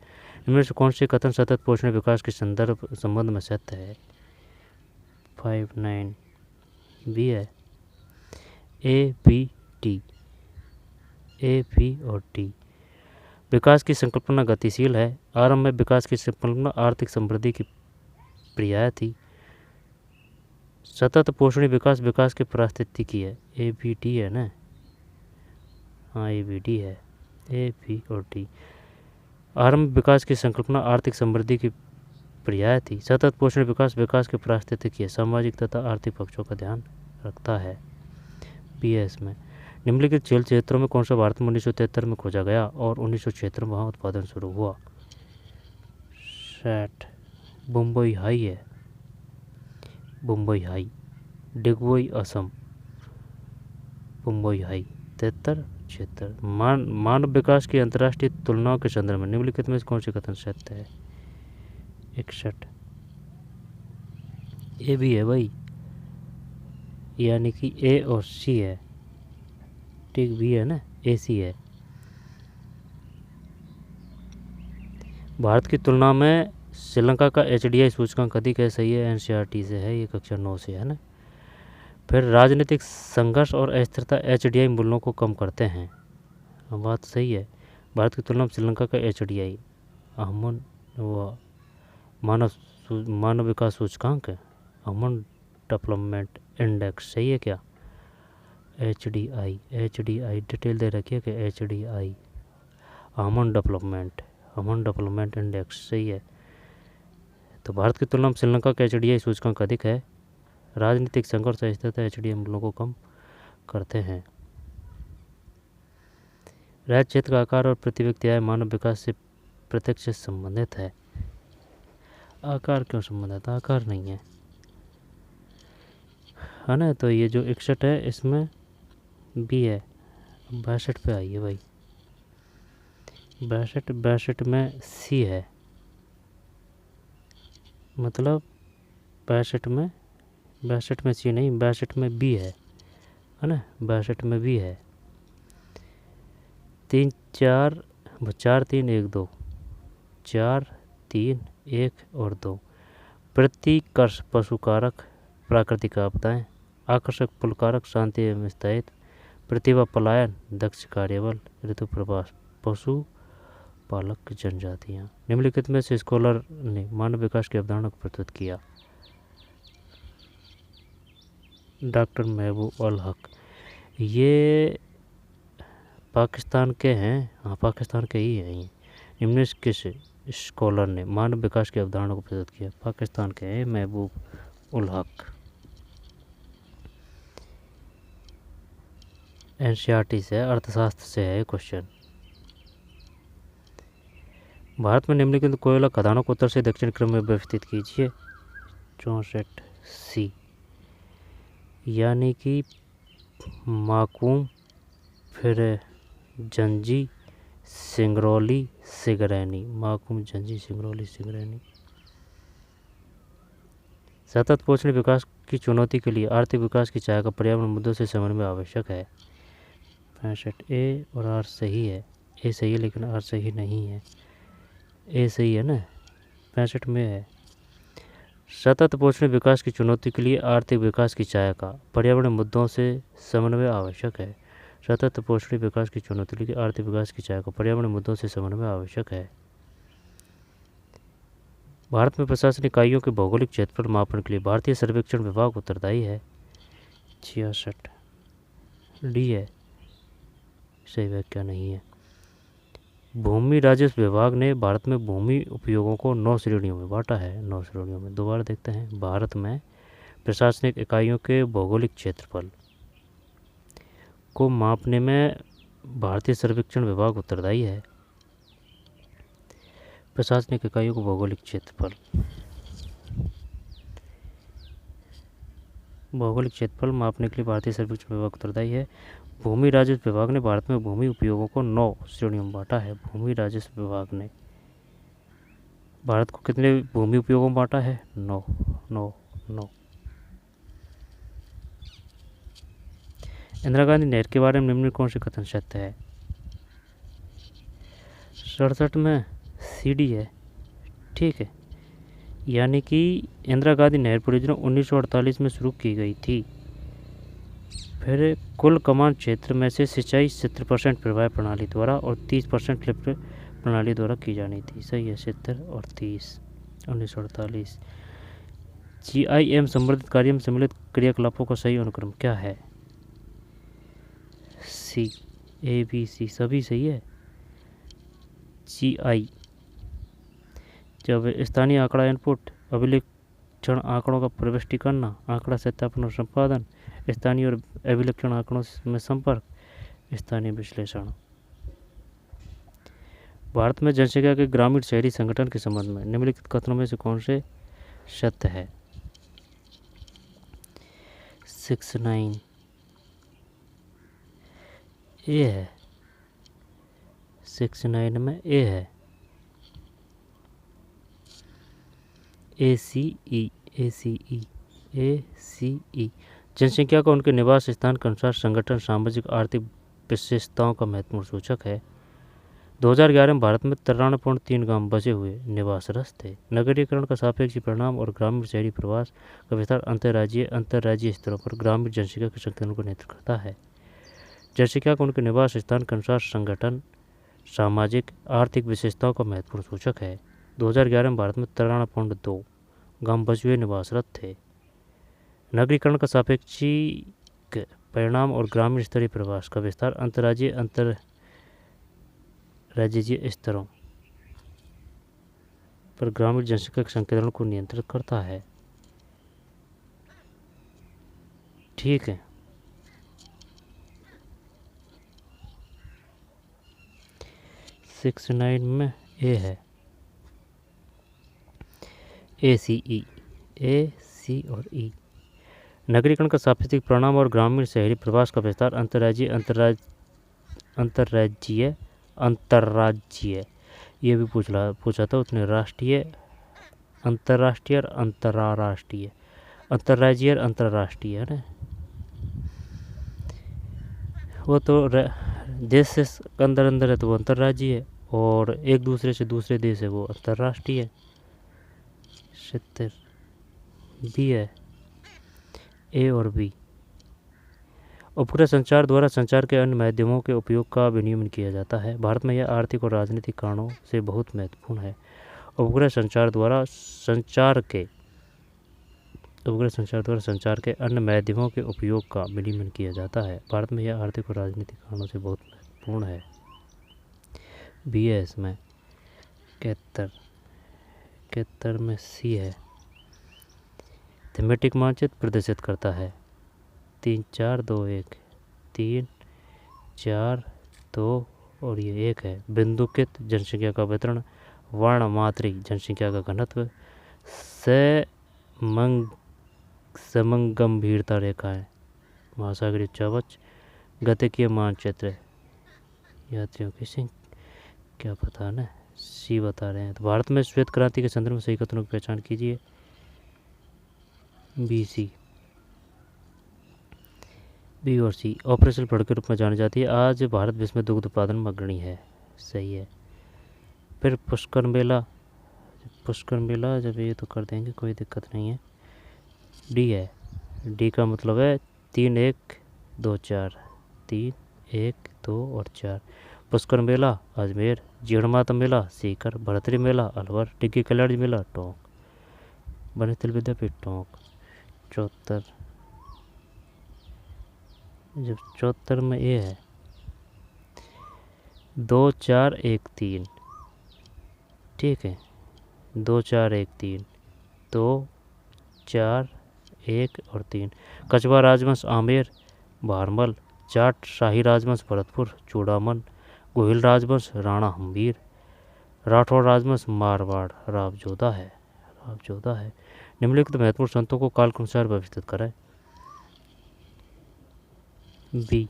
इनमें से कौन से कथन सतत पोषण विकास के संबंध में सत्य है? 59 बी है। ABD, A, B और D। विकास की संकल्पना गतिशील है। आरंभ में विकास की संकल्पना आर्थिक समृद्धि की पर्याय थी। सतत पोषणीय विकास विकास की पारिस्थितिकी है। ABD है ना, हाँ ABD है। A, B और D। आरंभ विकास की संकल्पना आर्थिक समृद्धि की पर्याय थी। सतत पोषण विकास विकास की पारिस्थितिकी है, सामाजिक तथा आर्थिक पक्षों का ध्यान रखता है। BS में निम्नलिखित जल क्षेत्रों में कौन सा भारत में 1973 में खोजा गया और 1976 में वहाँ उत्पादन शुरू हुआ? सेट बुम्बई हाई है, बुम्बई हाई। डिगबोई असम, मुंबई हाई। 73 76। मानव विकास की अंतर्राष्ट्रीय तुलनाओं के संदर्भ में निम्नलिखित में कौन से कथन सत्य है? 61। ए भी है भाई, यानी कि A और C है। ठीक, भी है ना, AC है। भारत की तुलना में श्रीलंका का HDI सूचकांक अधिक है, सही है, NCERT से है, ये कक्षा 9 से है ना। फिर राजनीतिक संघर्ष और अस्थिरता HDI मूल्यों को कम करते हैं, बात सही है। भारत की तुलना में श्रीलंका का HDI ह्यूमन वो मानव विकास सूचकांक है, ह्यूमन डेवलपमेंट इंडेक्स, सही है क्या? HDI डिटेल दे रखी है कि HDI ह्यूमन डेवलपमेंट इंडेक्स, सही है। तो भारत की तुलना में श्रीलंका का HDI सूचकांक अधिक है। राजनीतिक संघर्ष स्थिरता HDI मूल्यों को कम करते हैं। राज्य क्षेत्र का आकार और प्रति व्यक्ति आय मानव विकास से प्रत्यक्ष संबंधित है। आकार क्यों संबंधित? आकार नहीं है ना। तो ये जो 61 है इसमें B है। 62 पे आइए भाई, 62 में C है, मतलब 62 में C नहीं, 62 में B है ना, 62 में B है। 3 4 4 3 1 2 4 3 1 और 2। प्रतिकर्ष पशुकारक प्राकृतिक आपदाएं, आकर्षक पुलकारक शांति एवं स्थायित्व, प्रतिभा पलायन, दक्ष कार्यबल, ऋतु प्रवास, पशु पालक जनजातियाँ। निम्नलिखित में से स्कॉलर ने मानव विकास की अवधारणा को प्रस्तुत किया? डॉक्टर महबूब उल हक, ये पाकिस्तान के हैं, हाँ पाकिस्तान के ही हैं ये। निम्न किस स्कॉलर ने मानव विकास की अवधारणा को प्रस्तुत किया? पाकिस्तान के हैं महबूब उल हक। NCERT से, अर्थशास्त्र से है क्वेश्चन। भारत में निम्नलिखित कोयला खदानों को उत्तर से दक्षिण क्रम में व्यवस्थित कीजिए। 64 C, यानी कि माकूम, फिर जंजी, सिंगरौली सिगरैनी, माकूम झंझी सिंगरौली सिगरैनी। सतत पोषण विकास की चुनौती के लिए आर्थिक विकास की चाह का पर्यावरण मुद्दों से समन्वय आवश्यक है। 65 ए और आर सही है। ए सही है लेकिन आर सही नहीं है। ए सही है ना, 65 में है। सतत पोषण विकास की चुनौती के लिए आर्थिक विकास की चाह का पर्यावरण मुद्दों से समन्वय आवश्यक है। सतत पोषण विकास की चुनौती के लिए आर्थिक विकास की चाह का पर्यावरण मुद्दों से समन्वय आवश्यक है। भारत में प्रशासनिक इकाइयों के भौगोलिक क्षेत्रफल मापन के लिए भारतीय सर्वेक्षण विभाग उत्तरदायी है। 66 डी है, सही व्याख्या नहीं है। भूमि राजस्व विभाग ने भारत में भूमि उपयोगों को 9 श्रेणियों में बांटा है। 9 श्रेणियों में दोबारा देखते हैं। भारत में प्रशासनिक इकाइयों के भौगोलिक क्षेत्रफल को मापने में भारतीय सर्वेक्षण विभाग उत्तरदायी है। प्रशासनिक इकाइयों को भौगोलिक क्षेत्रफल मापने के लिए भारतीय सर्वेक्षण विभाग उत्तरदायी है। भूमि राजस्व विभाग ने भारत में भूमि उपयोगों को 9 श्रेणियों में बांटा है। भूमि राजस्व विभाग ने भारत को कितने भूमि उपयोगों में बांटा है? 9 9 9। इंदिरा गांधी नहर के बारे में निम्न कौन से कथन सत्य है? 67 में सीडी है, ठीक है। यानी कि इंदिरा गांधी नहर परियोजना 1948 में शुरू की गई थी। फिर कुल कमान क्षेत्र में से सिंचाई 70% प्रवाह प्रणाली द्वारा और 30% लिफ्ट प्रणाली द्वारा की जानी थी। सही है, 70 और 30, 1948। GIM संवर्धित कार्य में सम्मिलित क्रियाकलापों का सही अनुक्रम क्या है? सी, ABC सभी सही है। GI जब स्थानीय आंकड़ा इनपुट, अभिलेखन आंकड़ों का प्रविष्टि करना, आंकड़ा सत्यापन और संपादन, स्थानीय और अभिलेखन आंकड़ों में संपर्क, स्थानीय विश्लेषण। भारत में जनसंख्या के ग्रामीण शहरी संगठन के संबंध में निम्नलिखित कथनों में से कौन से सत्य है? 69 ए है। 69 में ए है। ACE जनसंख्या को उनके निवास स्थान के अनुसार संगठन, सामाजिक आर्थिक विशेषताओं का महत्वपूर्ण सूचक है। 2011 में भारत में 93.3 गांव बचे हुए निवासरत थे। नगरीकरण का सापेक्षी परिणाम और ग्रामीण शहरी प्रवास का विस्तार अंतर्राज्यीय स्तरों पर ग्रामीण जनसंख्या के संतुलन को नियंत्रित करता है। जनसंख्या को उनके निवास स्थान के अनुसार संगठन, सामाजिक आर्थिक विशेषताओं का महत्वपूर्ण सूचक है। 2011 में भारत में 93.2 गांव बचे हुए निवासरत थे। नगरीकरण का सापेक्षी परिणाम और ग्रामीण स्तरीय प्रवास का विस्तार अंतर्राज्यीय स्तरों पर ग्रामीण जनसंख्या के संकेंद्रण को नियंत्रित करता है। ठीक है। सिक्स 9 में ए है। ACE, A, C और E। नगरीकरण का सापेक्षिक परिणाम और ग्रामीण शहरी प्रवास का विस्तार अंतर्राज्यीय ये भी पूछा था उसने। राष्ट्रीय, अंतर्राष्ट्रीय और अंतर्राष्ट्रीय, अंतर्राज्यीय और अंतर्राष्ट्रीय है ना। वो तो देश से अंदर है तो वो अंतर्राज्यीय है, और एक दूसरे से दूसरे देश है वो अंतर्राष्ट्रीय है। 70 बी है। ए और बी। उपग्रह संचार द्वारा संचार के अन्य माध्यमों के उपयोग का विनियमन किया जाता है। भारत में यह आर्थिक और राजनीतिक कारणों से बहुत महत्वपूर्ण है। उपग्रह संचार द्वारा संचार के अन्य माध्यमों के उपयोग का विनियमन किया जाता है। भारत में यह आर्थिक और राजनीतिक कारणों से बहुत महत्वपूर्ण है। बी है इसमें। 71 में सी है। थीमेटिक मानचित्र प्रदर्शित करता है 3 4 2 1, 3 4 2 और ये 1 है। बिंदुकित जनसंख्या का वितरण, वर्णमात्रिक जनसंख्या का घनत्व, समगंभीरता रेखाएं, महासागरीय उच्चावच, गतिकीय मानचित्र, यात्रियों की संख्या, क्या पता है ना, सी बता रहे हैं। तो भारत में श्वेत क्रांति के संदर्भ में सही कथनों की पहचान कीजिए। बी सी, बी और सी। ऑपरेशन फ्लड के रूप में जानी जाती है। आज भारत विश्व में दुग्ध उत्पादन में अग्रणी है, सही है। फिर पुष्कर मेला, पुष्कर मेला जब ये तो कर देंगे, कोई दिक्कत नहीं है। डी है, डी का मतलब है 3 1 2 4, 3 1 2 और 4। पुष्कर मेला अजमेर, जीण माता मेला सीकर, भरतरी मेला अलवर, डिग्गी कल्याण मेला टोंक, बनितिल विद्यापीठ टोंक। 74, जब 74 में ये है 2 4 1 3, ठीक है, 2 4 1 3, 2 4 1 और 3। कछवा राजवंश आमेर भारमल, जाट शाही राजवंश भरतपुर चूड़ामन, गोहिल राजवंश राणा हम्बीर, राठौड़ राजवंश मारवाड़ रावजोधा है, रावजोधा है। निम्नलिखित महत्वपूर्ण संतों को काल के अनुसार व्यवस्थित करें। बी,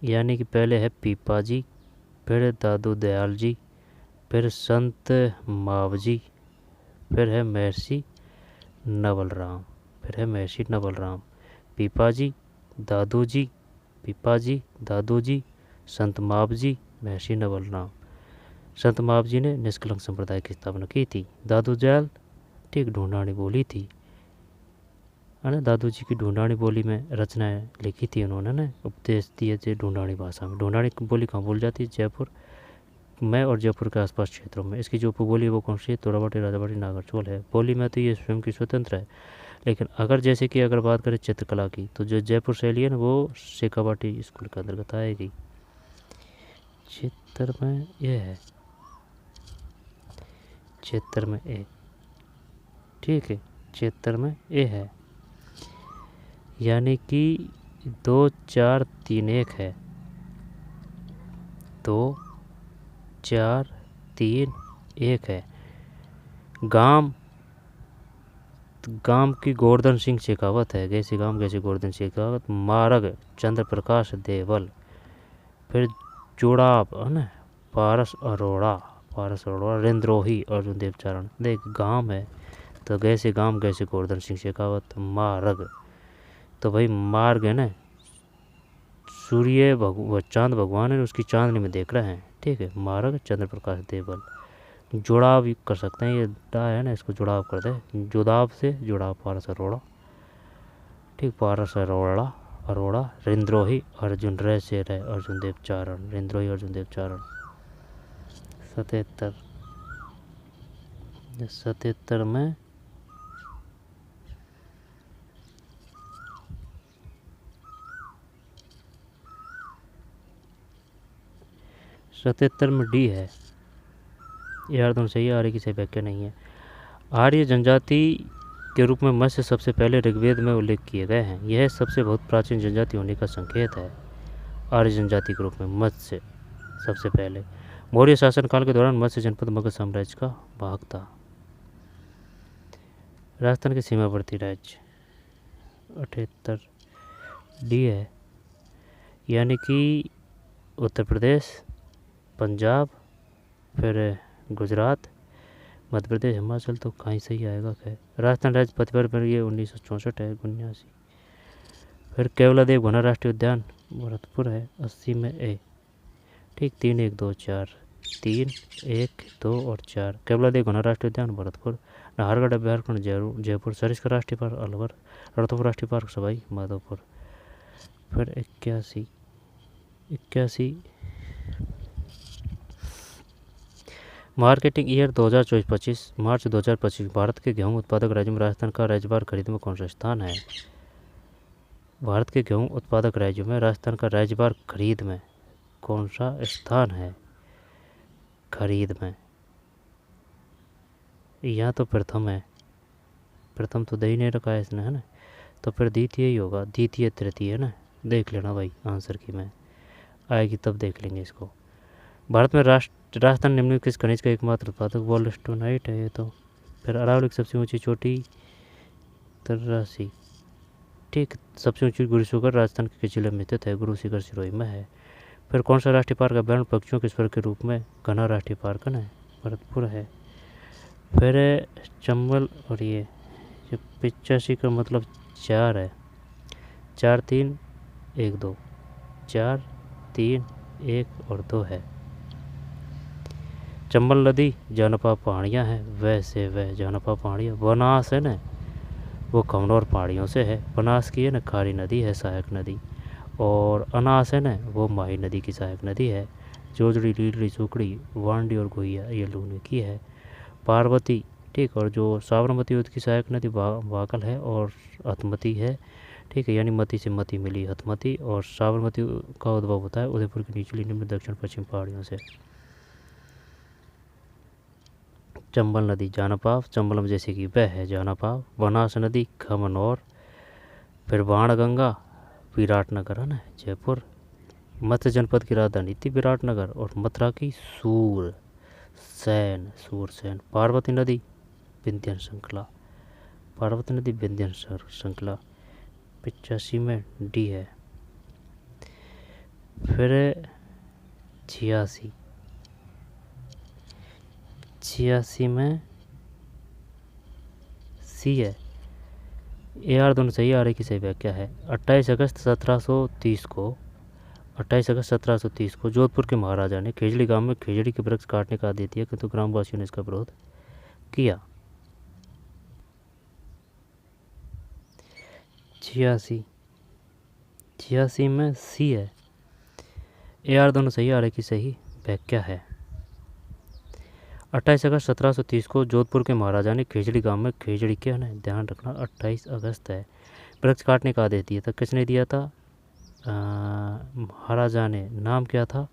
यानी कि पहले है पीपा जी, फिर दादू दयाल जी, फिर संत मावजी, फिर है महर्षि नवलराम, फिर है महर्षि नवलराम। पीपा जी, दादू जी, पीपा जी, दादू जी, संत मावजी, महर्षि नवलराम। संत मावजी ने निष्कलंक संप्रदाय की स्थापना की थी। दादू दयाल ठीक ढूंढानी बोली थी, है ना, दादू जी की ढूंढानी बोली में रचनाएं लिखी थी उन्होंने ना, उपदेश दिए थे ढूंढानी भाषा में। ढूंढानी बोली कहाँ बोल जाती है? जयपुर में और जयपुर के आसपास क्षेत्रों में। इसकी जो उपबोली है वो कौन सी है? तोड़ाबाटी, राजाबाटी, नागरचोल है। बोली में तो ये स्वयं की स्वतंत्र है, लेकिन अगर जैसे कि अगर बात करें चित्रकला की, तो जो जयपुर शैली है ना वो शेखावाटी स्कूल के अंतर्गत आएगी। चित्र में ये है, चित्र में ए, ठीक है, चित्र में ए है, यानी कि 2 4 3 1 है, 2 4 3 1 है। गांव, गांव की गोवर्धन सिंह शेखावत है, कैसे गांव कैसे गोवर्धन शेखावत। मार्ग चंद्र प्रकाश देवल, फिर जुड़ाव है ना पारस अरोड़ा, पारस अरोड़ा। रिंद्रोही अर्जुन देवचारण। देख गांव है तो कैसे गांव कैसे गोवर्धन सिंह शेखावत। मार्ग तो भाई मार्ग है ना, सूर्य चांद भगवान है, उसकी चांदनी में देख रहे हैं, ठीक है। मार्ग चंद्र प्रकाश देवल। जुड़ाव कर सकते हैं, ये डा है ना, इसको जुड़ाव कर दे, जुड़ाव से जुड़ाव पारस अरोड़ा, ठीक, पारस अरोड़ा, अरोड़ा। रिंद्रोही अर्जुन रे से रे अर्जुन देवचारण, रिंद्रोही अर्जुन देवचारण। 77, 77 में डी है। यार दोनों सही है, आर्य की सही व्याख्या नहीं है। आर्य जनजाति के रूप में मत्स्य सबसे पहले ऋग्वेद में उल्लेख किए गए हैं। यह सबसे बहुत प्राचीन जनजाति होने का संकेत है। आर्य जनजाति के रूप में मत्स्य सबसे पहले। मौर्य शासनकाल के दौरान मत्स्य जनपद मगध साम्राज्य का भाग था। राजस्थान के सीमावर्ती राज्य 78 डी है, यानी कि उत्तर प्रदेश, पंजाब, फिर गुजरात, मध्य प्रदेश, हिमाचल, तो कहीं सही आएगा। खैर राजस्थान राज्य पतिवर पर ये 1964 है, 79। फिर केवलादेव घना राष्ट्रीय उद्यान भरतपुर है, 80 में ए, ठीक। 3 1 2 4, 3 1 2 और 4। केवलादेव घना राष्ट्रीय उद्यान भरतपुर। नाहरगढ़ अभ्यारण्य जयपुर। सरिस्का राष्ट्रीय पार्क अलवर। रणथंभौर राष्ट्रीय पार्क सवाई माधोपुर। फिर 81 मार्केटिंग ईयर 2024-25, मार्च 2025। भारत के गेहूं उत्पादक राज्यों में राजस्थान का राज्यवार खरीद में कौन सा स्थान है? भारत के गेहूं उत्पादक राज्यों में राजस्थान का राज्यवार खरीद में कौन सा स्थान है? खरीद में यहाँ तो प्रथम है, प्रथम तो दे ही नहीं रखा है इसने, है ना, तो फिर द्वितीय ही होगा, द्वितीय तृतीय, है ना। देख लेना भाई आंसर की में आएगी तब देख लेंगे इसको। भारत में राजस्थान निम्नलिखित किस खनिज का एकमात्र उत्पादक? वोल्स्टोनाइट है ये तो। फिर अरावली की सबसे ऊंची चोटी 83, ठीक। सबसे ऊंची गुरु शिखर राजस्थान के जिले में स्थित है, गुरु शिखर सिरोही में है। फिर कौन सा राष्ट्रीय पार्क है वन्य पक्षियों के स्वर के रूप में? घना राष्ट्रीय पार्क है ना, भरतपुर है। फिर चंबल, और ये 85 का मतलब 4 है, 4 3 1 2, 4 3 1 और 2 है। चंबल नदी जानपा पहाड़ियाँ हैं, वैसे वह जानपा पहाड़ियाँ। बनास है ना, वो कमनौर पहाड़ियों से है। बनास की है ना खारी नदी है, सहायक नदी। और अनास है ना, वो माही नदी की सहायक नदी है। जोजड़ी, लीलड़ी, सुकड़ी, वांडी और गोहिया ये लूनी की है। पार्वती, ठीक, और जो साबरमती की सहायक नदी वाकल है और हथमती है, ठीक है, यानी मती से मती मिली हथमती। और साबरमती का उद्भव होता है उदयपुर की निचली निम्न दक्षिण पश्चिम पहाड़ियों से। चंबल नदी जानपाव, चंबलम जैसे कि वह है जानपाव। बनास नदी खमनौर। फिर बाणगंगा विराटनगर है ना, जयपुर। मत्स्य जनपद की राजधानी थी विराटनगर। और मथुरा की सूरसैन। पार्वती नदी विंध्य श्रृंखला, पार्वती नदी विंध्य श्रृंखला 85 में डी है। फिर 86 में सी है। ए आर दोनों सही, आ रही की सही व्याख्या है। 28 अगस्त 1730 को जोधपुर के महाराजा ने खेजड़ी गांव में खेजड़ी के वृक्ष काटने का आदेश दिया, किंतु ग्रामवासियों ने इसका विरोध किया। 86 में सी है। ए आर दोनों सही, आ रही की सही व्याख्या है। 28 अगस्त 1730 को जोधपुर के महाराजा ने खेजड़ी गांव में खेजड़ी के, है ध्यान रखना 28 अगस्त है, वृक्ष काटने का आदेश दिया था। किसने दिया था? महाराजा ने। नाम क्या था?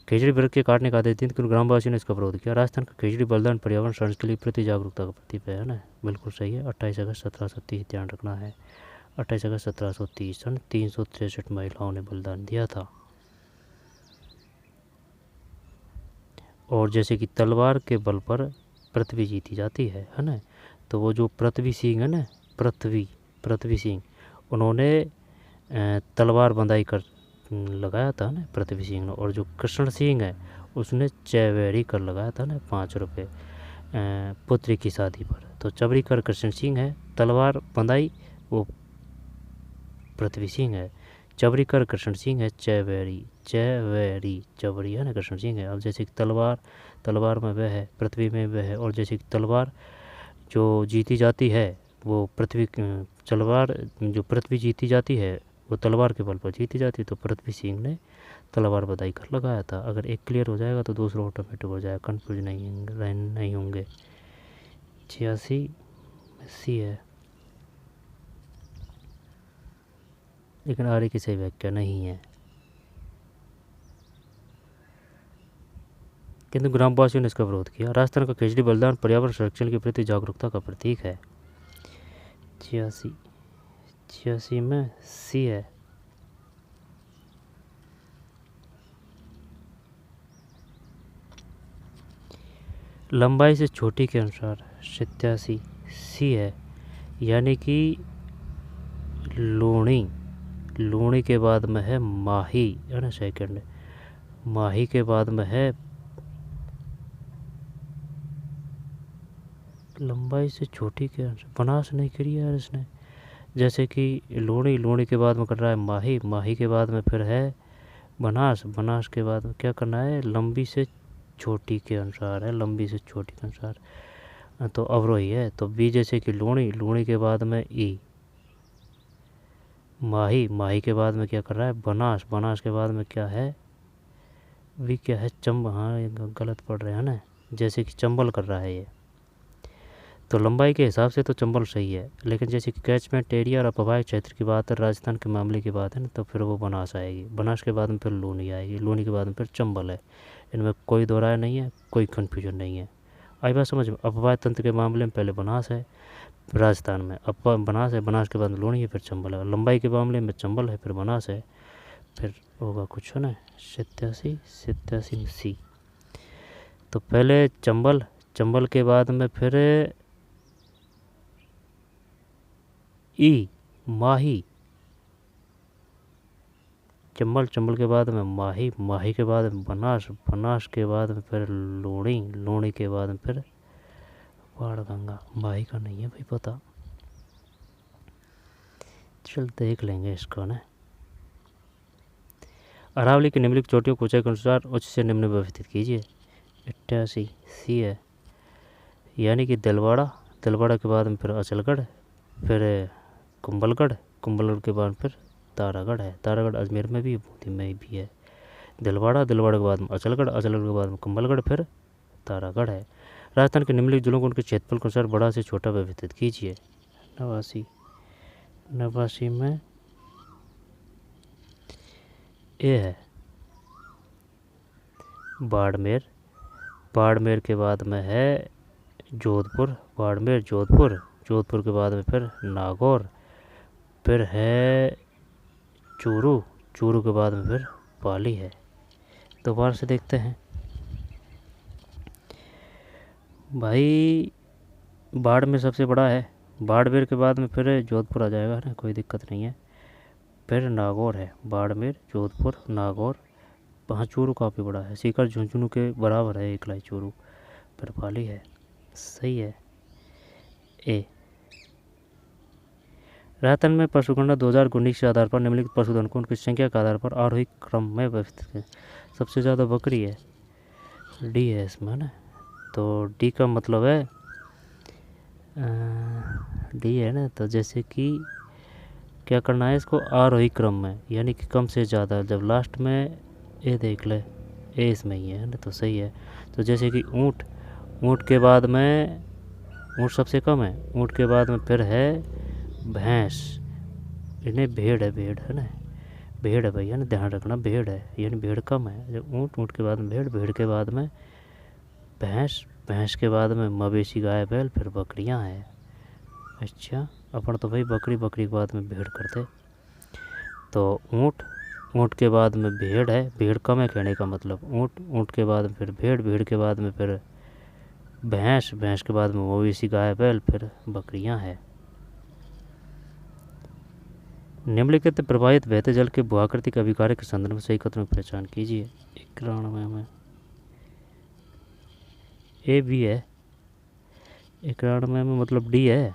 खेजड़ी वृक्ष के काटने का आदेश दिया, लेकिन ग्रामवासियों ने इसका विरोध किया। राजस्थान का खेजड़ी बलिदान पर्यावरण संरक्षण के लिए प्रति जागरूकता का प्रतीक है ना, बिल्कुल सही है। 28 अगस्त 1730 ध्यान रखना है। 28 अगस्त 1730 सन 363 महिलाओं ने बलिदान दिया था। और जैसे कि तलवार के बल पर पृथ्वी जीती जाती है ना, तो वो जो पृथ्वी सिंह है ना, पृथ्वी सिंह, उन्होंने तलवार बंधाई कर लगाया था ना पृथ्वी सिंह ने। और जो कृष्ण सिंह है उसने चैवेरी कर लगाया था ना 5 रुपये पुत्री की शादी पर। तो चबरी कर कृष्ण सिंह है, तलवार बंधाई वो पृथ्वी सिंह है। चबरी कर कृष्ण सिंह है, चैवेरी चबरी है ना कृष्ण सिंह है। अब जैसे कि तलवार में वह है, पृथ्वी में वह है। और जैसे कि तलवार जो जीती जाती है वो तलवार जो पृथ्वी जीती जाती है वो तलवार के बल पर जीती जाती है। तो पृथ्वी सिंह ने तलवार बधाई कर लगाया था। अगर एक क्लियर हो जाएगा तो दूसरा ऑटोमेटिक हो जाएगा, कन्फ्यूज नहीं होंगे। 86 सी है, लेकिन आर्य की सही व्याख्या नहीं है, किंतु ग्रामवासियों ने इसका विरोध किया। राजस्थान का खेजड़ी बलिदान पर्यावरण संरक्षण के प्रति जागरूकता का प्रतीक है। 86 में सी है। लंबाई से छोटी के अनुसार 87 सी है, यानी कि लूणी के बाद में है माही है ना, सेकंड माही के बाद में है लंबाई से छोटी के अनुसार। बनास नहीं करी यार इसने। जैसे कि लूणी के बाद में कर रहा है माही के बाद में फिर है बनास के बाद में क्या करना है? लंबी से छोटी के अनुसार है, लंबी से छोटी के अनुसार, तो अवरोही है। तो बी जैसे कि लूणी के बाद में ई, माही के बाद में क्या कर रहा है? बनास के बाद में क्या है? वी क्या है? हाँ ये गलत पढ़ रहे हैं ना, जैसे कि चंबल कर रहा है ये। तो लंबाई के हिसाब से तो चंबल सही है, लेकिन जैसे कि कैचमेंट एरिया और अपवाहिक क्षेत्र की बात है, राजस्थान के मामले की बात है ना, तो फिर वो बनास आएगी। बनास के बाद में फिर लूनी आएगी, लूनी के बाद में फिर चंबल है। इनमें कोई दो राय नहीं है, कोई कन्फ्यूजन नहीं है। आई बात समझ में? अपवाह तंत्र के मामले में पहले बनास है राजस्थान में, बनास है, बनास के बाद में लूनी है, फिर चंबल है। लंबाई के मामले में चंबल है, फिर बनास है, फिर होगा कुछ है ना 87 में सी। तो पहले चंबल के बाद में फिर ई माही, चंबल, चंबल के बाद में माही, माही के बाद में बनास, बनास के बाद में फिर लूणी, लूणी के बाद में फिर बाणगंगा। माही का नहीं है भाई पता, चल देख लेंगे इसको ना। अरावली की निम्नलिखित चोटियों को ऊंचाई के अनुसार उच्च से निम्न में व्यवस्थित कीजिए। 88 सी है, यानी कि दिलवाड़ा, दिलवाड़ा के बाद में फिर अचलगढ़, फिर कुंभलगढ़, कुंभलगढ़ के बाद फिर तारागढ़ है। तारागढ़ अजमेर में भी, बूंदी में भी है। दिलवाड़ा, दिलवाड़ा के बाद में अचलगढ़, अचलगढ़ के बाद में कुंभलगढ़, फिर तारागढ़ है। राजस्थान के निम्नलिखित जिलों को उनके क्षेत्रफल के अनुसार बड़ा से छोटा व्यवस्थित कीजिए। 89, 89 में ए है बाड़मेर, बाड़मेर के बाद में है जोधपुर, बाड़मेर जोधपुर, जोधपुर के बाद में फिर नागौर, फिर है चूरू, चूरू के बाद में फिर पाली है। दोबारा से देखते हैं भाई। बाड़मेर सबसे बड़ा है, बाड़मेर के बाद में फिर जोधपुर आ जाएगा ना, कोई दिक्कत नहीं है। फिर नागौर है, बाड़मेर, जोधपुर, नागौर। वहाँ चूरू काफ़ी बड़ा है, सीकर झुंझुनू के बराबर है एकलाई चूरू, फिर पाली है। सही है ए। राजस्थान में पशुगणना 2019 के आधार पर निम्नलिखित पशुधन को उनकी संख्या के आधार पर आरोही क्रम में व्यवस्थित है। सबसे ज़्यादा बकरी है, डी है इसमें ना, तो डी का मतलब है डी है ना, तो जैसे कि क्या करना है इसको आरोही क्रम में, यानी कि कम से ज़्यादा। जब लास्ट में ए देख ले, ए इसमें ही है ना, तो सही है। तो जैसे कि ऊँट, ऊँट के बाद में, ऊँट सबसे कम है, ऊँट के बाद में फिर है भैंस, इन्हें भेड़ है, भेड़ है ना, भेड़ है भैया ना, ध्यान रखना भेड़ है, यानी भेड़ कम है। जब ऊँट, ऊँट के बाद में भेड़, भेड़ के बाद में भैंस, भैंस के बाद में मवेशी गाय बैल, फिर बकरियां हैं। अच्छा, अपन तो भाई बकरी, बकरी के बाद में भेड़ करते। तो ऊँट, ऊँट के बाद में भेड़ है, भेड़ कम है कहने का मतलब, ऊँट, ऊँट के बाद में फिर भेड़, भेड़ के बाद में फिर भैंस, भैंस के बाद में मवेशी गाय बैल, फिर बकरियां हैं। निम्नलिखित प्रवाहित बहते जल के भूआकृतिक अभिकार्य के संदर्भ में सही कथनों की पहचान कीजिए। 91 में ए भी है, 91 में मतलब डी है।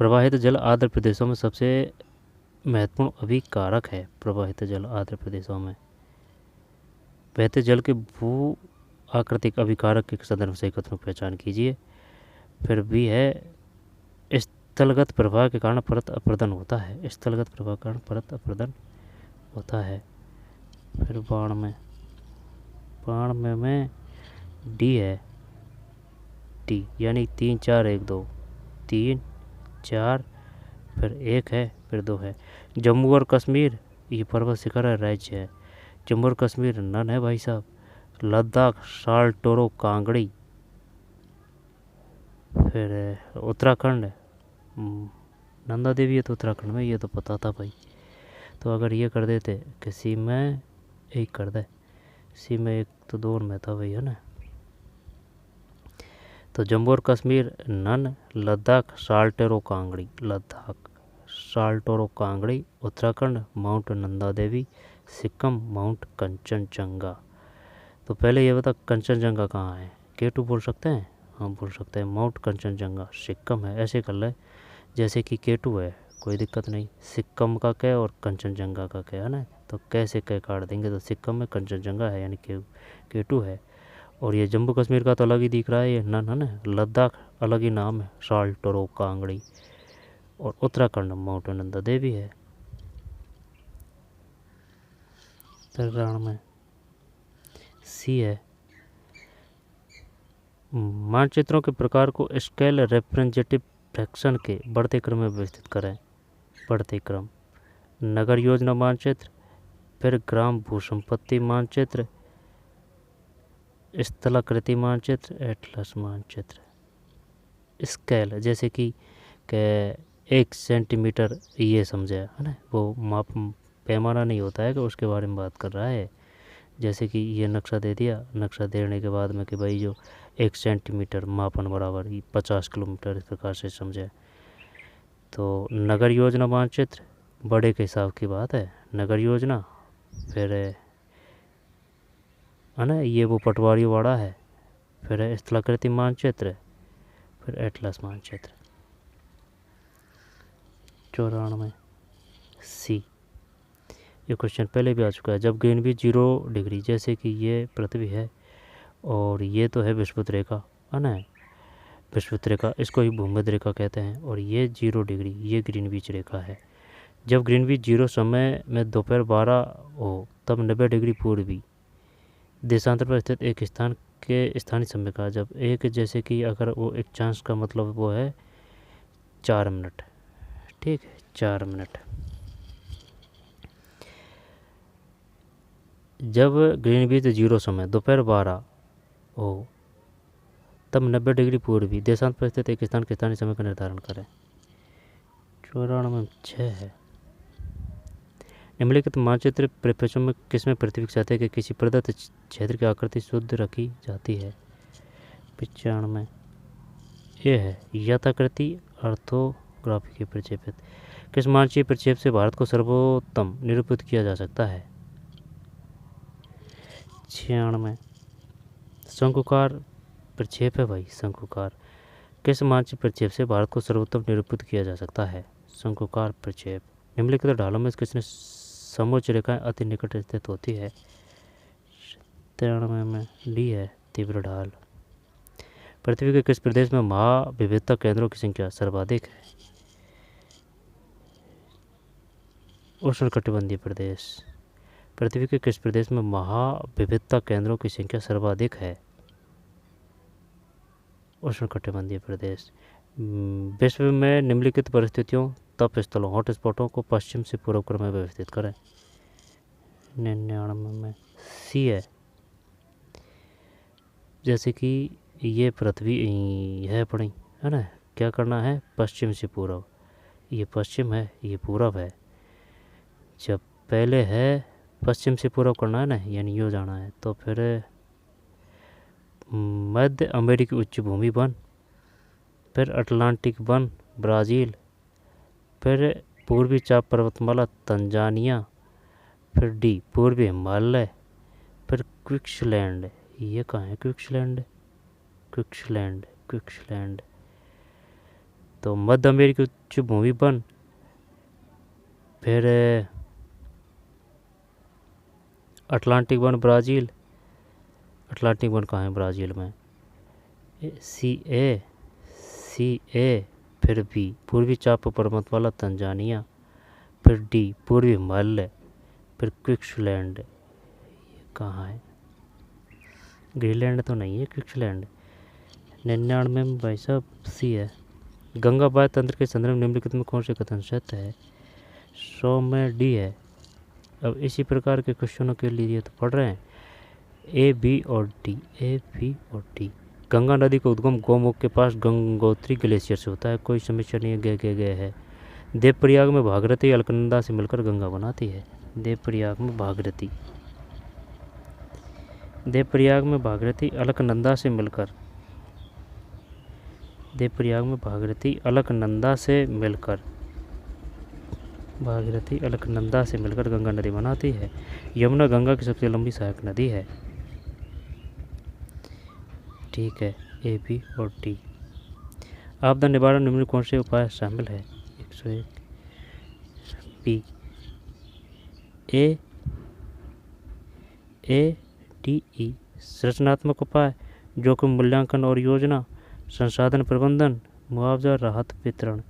प्रवाहित जल आर्द्र प्रदेशों में सबसे महत्वपूर्ण अभिकारक है। प्रवाहित जल आर्द्र प्रदेशों में बहते जल के भू आकृतिक अभिकारक के संदर्भ में सही कथनों की पहचान कीजिए। फिर भी है स्थलगत प्रवाह के कारण परत अपर्दन होता है, स्थलगत प्रवाह के कारण परत अपर्दन होता है। फिर बाण में, बाण में डी है, डी यानी 3 4 1 2, 3 4 फिर 1 है, फिर 2 है। जम्मू और कश्मीर ये पर्वत शिखर है, राज्य है। जम्मू और कश्मीर नन है भाई साहब। लद्दाख, साल टोरो, कांगड़ी, फिर उत्तराखंड नंदा देवी है तो उत्तराखंड में, ये तो पता था भाई। तो अगर ये कर देते कि सी में एक कर दे, सी में एक तो 2 में था भाई है ना। तो जम्मू और Kashmir none, Ladakh Saltoro Kangri, Ladakh Saltoro Kangri, Uttarakhand mount Nanda Devi, Sikkim mount Kanchenjunga. तो पहले ये बता कंचनजंगा कहाँ है, K2 बोल सकते हैं, हाँ बोल सकते हैं। माउंट कंचनजंगा सिक्किम है, ऐसे कर ले जैसे कि K2 है, कोई दिक्कत नहीं। सिक्किम का कै और कंचनजंगा का कै है ना, तो कैसे कै काट देंगे, तो सिक्किम में कंचनजंगा है यानी K2 है। और ये जम्मू कश्मीर का तो अलग ही दिख रहा है, ये नन है ना। लद्दाख अलग ही नाम है, साल्टोरो कांगड़ी, और उत्तराखंड माउंट नंदा देवी है। उत्तराखंड में सी है। मानचित्रों के प्रकार को स्केल रिप्रेजेंटेटिव फ्रैक्शन के बढ़ते क्रम में व्यवस्थित करें। बढ़ते क्रम, नगर योजना मानचित्र, फिर ग्राम भूसंपत्ति मानचित्र, स्थलाकृति मानचित्र, एटलस मानचित्र। स्केल जैसे कि 1 सेंटीमीटर ये समझे है ना, वो माप पैमाना नहीं होता है कि उसके बारे में बात कर रहा है। जैसे कि ये नक्शा दे दिया, नक्शा देने के बाद में कि भाई जो 1 सेंटीमीटर मापन बराबर 50 किलोमीटर, इस प्रकार से समझे। तो नगर योजना मानचित्र, बड़े के हिसाब की बात है, नगर योजना, फिर है ना ये वो पटवारी वाड़ा है, फिर स्थलाकृति मानचित्र, फिर एटलस मानचित्र। 94 सी, ये क्वेश्चन पहले भी आ चुका है। जब ग्रीनविच 0 डिग्री, जैसे कि ये पृथ्वी है और ये तो है विषुवत रेखा, है ना, विषुवत रेखा, इसको ही भूमध्य रेखा कहते हैं, और ये 0 डिग्री ये ग्रीनविच रेखा है। जब ग्रीनविच 0 समय में दोपहर 12 हो तब 90 डिग्री पूर्वी देशांतर पर स्थित एक स्थान के स्थानीय समय का, जब एक, जैसे कि अगर वो एक चांस का मतलब वो है 4 मिनट, ठीक है, 4 मिनट। जब ग्रीनविच 0 समय दोपहर 12 हो तब 90 डिग्री पूर्वी देशांतर पर स्थित एक स्थान के स्थानीय समय का निर्धारण करें। 94 6 है। निम्नलिखित मानचित्र परिप्रेक्ष्यों में किसमें पृथ्वी की सतह के किसी प्रदत्त क्षेत्र की आकृति शुद्ध रखी जाती है। 95 ये है यथाकृति ऑर्थोग्राफी के प्रक्षेपित। किस मानचित्र प्रक्षेप से भारत को सर्वोत्तम निरूपित किया जा सकता है। 96 शंकुकार प्रक्षेप है भाई, शंकुकार। किस मानचित्र प्रक्षेप से भारत को सर्वोत्तम निरूपित किया जा सकता है। शंकुकार प्रक्षेप। निम्नलिखित ढालों में किसने समोच्च रेखाएं अति निकट स्थित होती है। 93 में डी है तीव्र ढाल। पृथ्वी के किस प्रदेश में महाविविधता केंद्रों की संख्या सर्वाधिक है। उष्णकटिबंधीय प्रदेश। पृथ्वी के किस प्रदेश में महाविविधता केंद्रों की संख्या सर्वाधिक है। उष्णकटिबंधीय प्रदेश। विश्व में निम्नलिखित परिस्थितियों तप स्थलों हॉट स्पॉटों को पश्चिम से पूर्व क्रम में व्यवस्थित करें। 99 में सी है, जैसे कि ये पृथ्वी है अपनी, है ना, क्या करना है पश्चिम से पूर्व, ये पश्चिम है ये पूर्व है। जब पहले है पश्चिम से पूर्व करना है ना, यानी यो जाना है, तो फिर मध्य अमेरिकी उच्च भूमि वन, फिर अटलांटिक वन ब्राज़ील, फिर पूर्वी चाप पर्वतमाला तंजानिया, फिर डी पूर्वी हिमालय, फिर क्विक्सलैंड। ये कहाँ है क्विक्सलैंड, क्विक्सलैंड, क्विक्सलैंड। तो मध्य अमेरिकी उच्च भूमि वन, फिर Atlantic one Brazil, Atlantic one कहाँ है ब्राज़ील में, सी ए, फिर बी पूर्वी चाप पर्वतमाला तंजानिया, फिर डी पूर्वी हिमालय, फिर क्विक्सलैंड। ये कहाँ है, ग्रीनलैंड तो नहीं है क्विक्सलैंड। 99 में भाई साहब सी है। गंगा बाह्य तंत्र के संदर्भ निम्नलिखित में कौन से कथन सत्य है। 100 में डी है। अब इसी प्रकार के क्वेश्चनों के लिए तो पढ़ रहे हैं ए बी और डी, ए बी और डी। गंगा नदी का उद्गम गौमुख के पास गंगोत्री ग्लेशियर से होता है, कोई समस्या नहीं है, गए है। देवप्रयाग में भागीरथी अलकनंदा से मिलकर गंगा बनाती है। देवप्रयाग में भागीरथी, देवप्रयाग में भागीरथी अलकनंदा से मिलकर, देवप्रयाग में भागीरथी अलकनंदा से मिलकर, भागीरथी अलकनंदा से मिलकर गंगा नदी बनाती है। यमुना गंगा की सबसे लंबी सहायक नदी है। ठीक है, ए बी और डी। आपदा निवारण निम्न कौन से उपाय शामिल है। 101 बी ए डी ई। संरचनात्मक उपाय, जोखिम मूल्यांकन और योजना, संसाधन प्रबंधन, मुआवजा, राहत वितरण।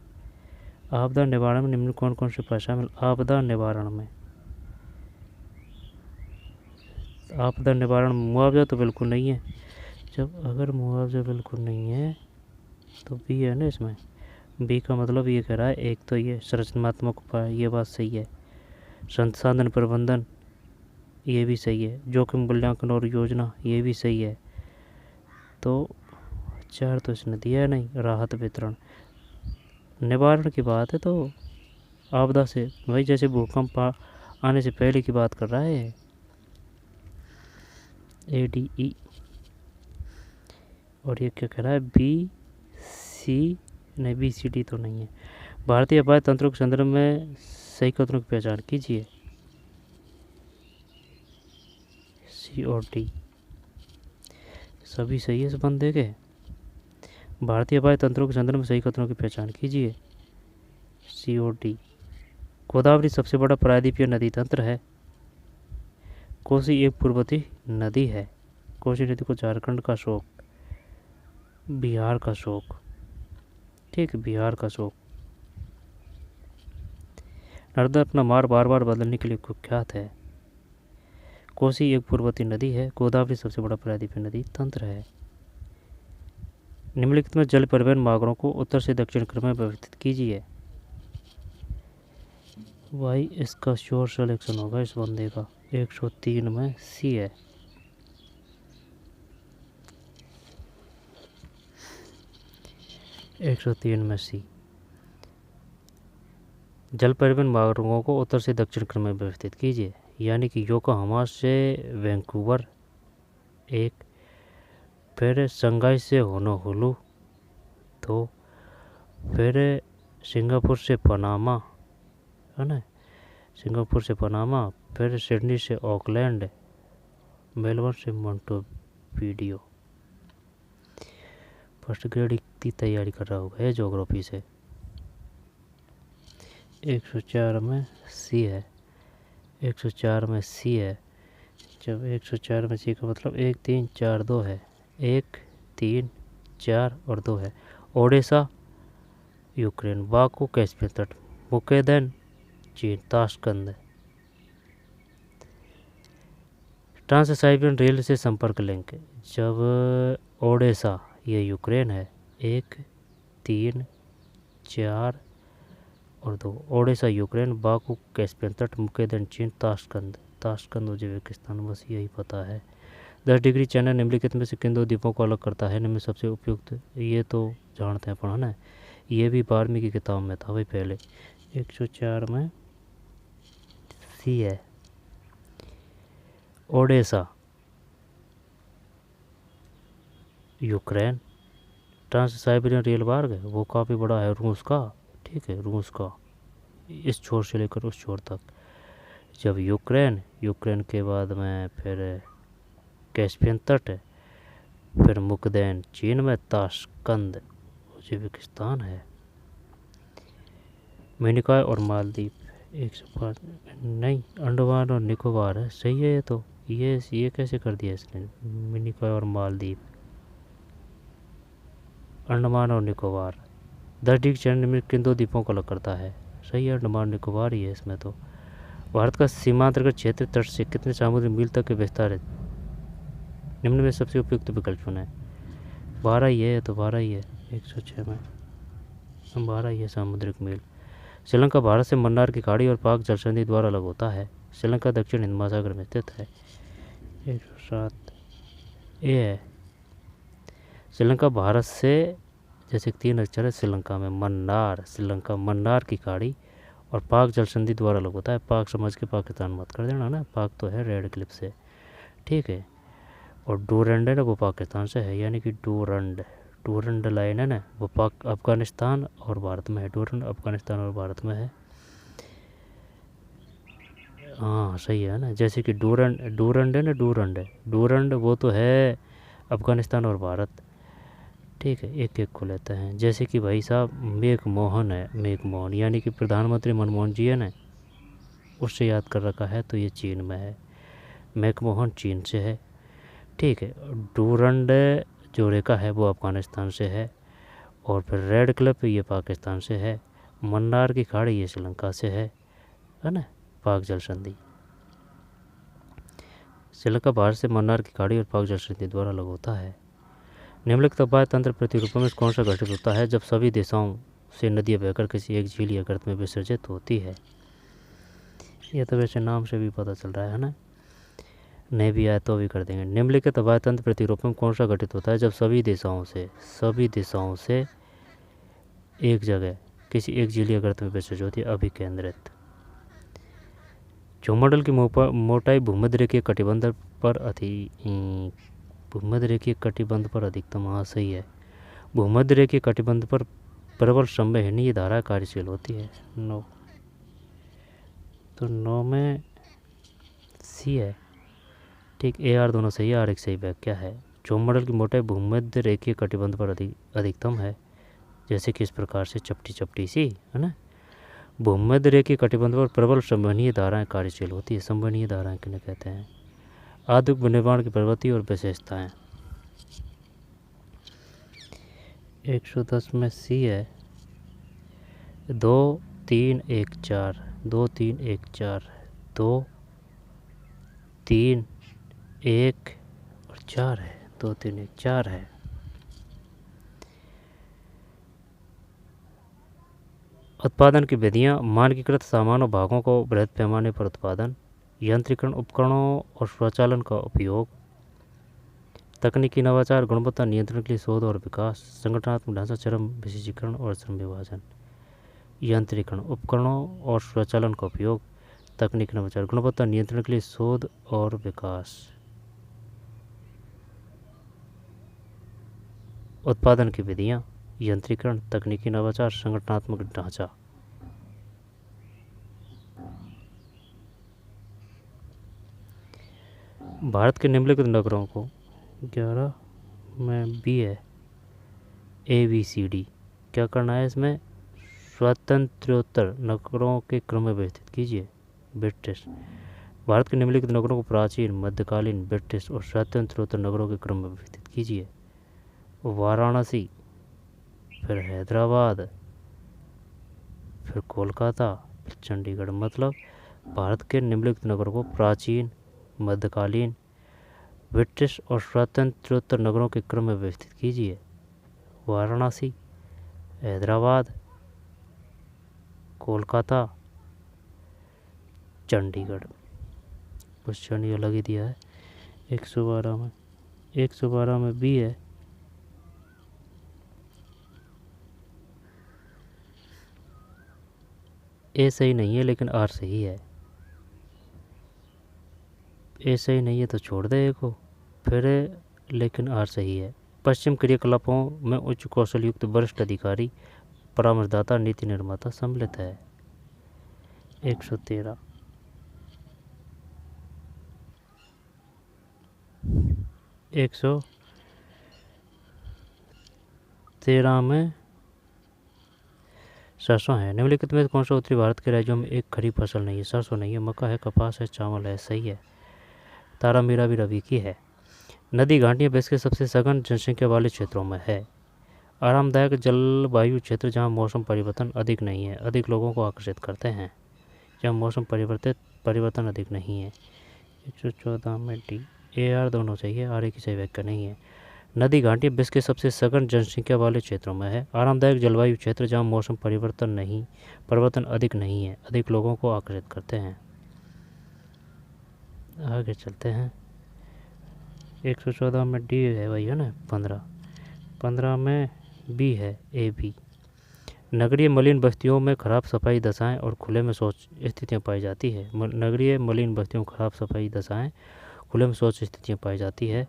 आपदा निवारण में निम्न कौन कौन से उपाय शामिल। आपदा निवारण में, आपदा निवारण मुआवजा तो बिल्कुल नहीं है। जब अगर मुआवजा बिल्कुल नहीं है तो बी है ना इसमें। बी का मतलब ये कह रहा है, एक तो ये संरचनात्मक उपाय, ये बात सही है। संसाधन प्रबंधन, ये भी सही है। जोखिम मूल्यांकन और योजना, ये भी सही है। तो 4 तो इसने दिया है नहीं। राहत वितरण, निवारण की बात है तो आपदा से वही जैसे भूकंप आने से पहले की बात कर रहा है। A D E. और ये क्या कह रहा है, बी सी नहीं, बी सी डी तो नहीं है। भारतीय अपाय तंत्रों के संदर्भ में सही कथनों की पहचान कीजिए। COD सभी सही है इस बंदे के। भारतीय हवाई तंत्रों के संदर्भ में सही कथनों की पहचान कीजिए। COD। गोदावरी सबसे बड़ा प्रायद्वीपीय नदी तंत्र है। कोसी एक पूर्ववर्ती नदी है। कोसी नदी को झारखंड का शोक, बिहार का शोक, ठीक, बिहार का शोक। नर्मदा अपना मार्ग बार बार बदलने के लिए कुख्यात है। कोसी एक पूर्ववर्ती नदी है। गोदावरी सबसे बड़ा प्रायद्वीपीय नदी तंत्र है। निम्नलिखित में जल परिवहन मार्गों को उत्तर से दक्षिण क्रम में व्यवस्थित कीजिए। भाई इसका श्योर सिलेक्शन होगा इस बंदे का। 103 में C है। एक 103 में C। जल परिवहन मार्गों को उत्तर से दक्षिण क्रम में व्यवस्थित कीजिए। यानी कि योकोहामा से वैंकूवर एक, फिर शंघाई से होनोलुलु 2, फिर सिंगापुर से पनामा, है ना, सिंगापुर से पनामा, फिर सिडनी से ऑकलैंड, मेलबर्न से मोंटेविडियो। फर्स्ट ग्रेड की तैयारी कर रहा होगा ये ज्योग्राफी से। 104 में C है। 104 में C है। जब 104 में C का मतलब 1 3 4 2 है। 1 3 4 और 2 है। ओडेसा यूक्रेन, बाकू कैस्पियन तट, मुकेदैन चीन, ताशकंद। ट्रांस साइबेरियन रेल से संपर्क लिंक। जब ओडेसा, ये यूक्रेन है, 1 3 4 और 2, ओडेसा यूक्रेन, बाकू कैस्पियन तट, मुकेदैन चीन, ताशकंद, ताशकंद उज्बेकिस्तान, बस यही पता है। 10 डिग्री चैनल निम्नलिखित में से किन दो द्वीपों को अलग करता है? इनमें सबसे उपयुक्त, ये तो जानते हैं अपन, है ना, ये भी 12वीं की किताब में था भाई पहले। 104 में C है। Odessa Ukraine, trans Siberian rail मार्ग है, वो काफ़ी बड़ा है, रूस का, ठीक है, रूस का, इस छोर से लेकर उस छोर तक। जब यूक्रेन, यूक्रेन के बाद में फिर कैस्पियन तट है, फिर मुकदैन चीन में, ताशकंद उज्बेकिस्तान है। मिनिकॉय और मालदीव 105 नहीं, अंडमान और निकोबार है, सही है ये तो। ये कैसे कर दिया इसने? मिनिकॉय और मालदीव, अंडमान और निकोबार। 10 डिग्री चैनल में किन दो द्वीपों को अलग करता है? सही है, अंडमान निकोबार ही है इसमें तो। भारत का सीमांतर्गत क्षेत्र तट से कितने समुद्री मील तक के विस्तारित? निम्न में सबसे उपयुक्त विकल्प चुनें। 12 ही है, तो 12 ही है। 106 में 12 ही है समुद्रिक मील। श्रीलंका भारत से मन्नार की खाड़ी और पाक जलसंधि द्वारा अलग होता है। श्रीलंका दक्षिण हिंद महासागर में स्थित है। 107 ए है। श्रीलंका भारत से, जैसे 3 अक्षर है, श्रीलंका में मन्नार, श्रीलंका मन्नार की खाड़ी और पाक जलसंधि द्वारा अलग होता है। पाक समझ के पाकिस्तान मत कर देना ना, पाक तो है रेड क्लिप से, ठीक है। और डूरंड है ना, वो पाकिस्तान से है, यानी कि डूरंड लाइन है ना, वो पाक अफगानिस्तान और भारत में है। डूरंड अफगानिस्तान और भारत में है। हाँ सही है ना, जैसे कि डूरंड है ना, डूरंड वो तो है अफगानिस्तान और भारत, ठीक है। एक एक को लेते हैं। जैसे कि भाई साहब मेघमोहन है, मेघमोहन यानी कि प्रधानमंत्री मनमोहन जी है ना, उससे याद कर रखा है, तो ये चीन में है। मेघमोहन चीन से है, ठीक है। डूरंड जो रेखा है वो अफगानिस्तान से है, और फिर रेड क्लिप ये पाकिस्तान से है। मन्नार की खाड़ी ये श्रीलंका से है ना, पाक जल संधि। श्रीलंका भारत से मन्नार की खाड़ी और पाक जल संधि द्वारा अलग होता है। निम्नलिखित अपाय तंत्र प्रतिरूपों में कौन सा घटित होता है जब सभी दिशाओं से नदियाँ बहकर किसी एक झील या गर्त में विसर्जित होती है? ये तो वैसे नाम से भी पता चल रहा है ना, नहीं भी आया तो भी कर देंगे। निम्नलिखित अपाय तंत्र प्रतिरूपों में कौन सा घटित होता है जब सभी दिशाओं से एक जगह किसी एक झील या गर्त में विसर्जित होती है? अभिकेंद्रित। चौमंडल की मोटाई भूमध्य रेखीय कटिबंध पर अधिकतम, हाँ सही है। भूमध्य रेखीय कटिबंध पर प्रबल संवहनीय धारा कार्यशील होती है। 9 तो 9 में सी है। ठीक, ए आर दोनों सही है, आर एक सही व्याख्या है। चोममंडल की मोटाई भूमध्य रेखीय कटिबंध पर अधिकतम है, जैसे कि इस प्रकार से चपटी चपटी सी है ना। भूमध्य रेखीय कटिबंध पर प्रबल संवहनीय धाराएं कार्यशील होती है। संवहनीय धाराएं किन्हें कहते हैं? आधुनिक निर्माण की प्रवृत्ति और विशेषताएं। 110 में सी है। 2 3 1 4, 2 3 1 4, 2 3 1 और 4 है, 2 3 1 4 है। उत्पादन की विधियाँ: मानकीकृत सामानों भागों को बृहद पैमाने पर उत्पादन, यंत्रीकरण उपकरणों और स्वचालन का उपयोग, तकनीकी नवाचार, गुणवत्ता नियंत्रण के लिए शोध और विकास, संगठनात्मक ढांचा, श्रम विशेषीकरण और श्रम विभाजन। यंत्रीकरण उपकरणों और स्वचालन का उपयोग, तकनीकी नवाचार, गुणवत्ता नियंत्रण के लिए शोध और विकास। उत्पादन की विधियाँ: यंत्रीकरण, तकनीकी नवाचार, संगठनात्मक ढांचा। भारत के निम्नलिखित नगरों को 11 में बी है, ए बी सी डी। क्या करना है इसमें? स्वातंत्र्योत्तर नगरों के क्रम में व्यवस्थित कीजिए। ब्रिटिश। भारत के निम्नलिखित नगरों को प्राचीन, मध्यकालीन, ब्रिटिश और स्वातंत्र्योत्तर नगरों के क्रम में व्यवस्थित कीजिए। वाराणसी, फिर हैदराबाद, फिर कोलकाता, फिर चंडीगढ़। मतलब भारत के निम्नलिखित नगरों को प्राचीन, मध्यकालीन, ब्रिटिश और स्वातंत्र्योत्तर नगरों के क्रम में व्यवस्थित कीजिए। वाराणसी, हैदराबाद, कोलकाता, चंडीगढ़। क्वेश्चन ये अलग ही दिया है 112 में बी है। ए सही नहीं है लेकिन आर सही है। ए सही नहीं है तो छोड़ दे ए को, फिर लेकिन आर सही है। पश्चिम क्रियाकलापों में उच्च कौशल युक्त वरिष्ठ अधिकारी, परामर्शदाता, नीति निर्माता सम्मिलित है। 113 113 में सरसों है। निम्नलिखित में कौन सा उत्तरी भारत के राज्यों में एक खरीफ फसल नहीं है? सरसों नहीं है, मक्का है, कपास है, चावल है। सही है। तारा मीरा भी रवि की है। नदी घाटियाँ विश्व के सबसे सघन जनसंख्या वाले क्षेत्रों में है। आरामदायक जलवायु क्षेत्र जहाँ मौसम परिवर्तन अधिक नहीं है, अधिक लोगों को आकर्षित करते हैं। जहाँ मौसम परिवर्तन अधिक नहीं है। 114 में डी। ए आर दोनों चाहिए, आर की सही व्याख्या नहीं है। नदी घाटी विश्व के सबसे सघन जनसंख्या वाले क्षेत्रों में है। आरामदायक जलवायु क्षेत्र जहाँ मौसम परिवर्तन अधिक नहीं है, अधिक लोगों को आकर्षित करते हैं। आगे चलते हैं। 114 में डी है भाई, है ना। 15 में बी है, ए बी। नगरीय मलिन बस्तियों में खराब सफाई दशाएं और खुले में शौच स्थितियाँ पाई जाती है। नगरीय मलिन बस्तियों में खराब सफाई दशाएं, खुले में शौच स्थितियाँ पाई जाती है।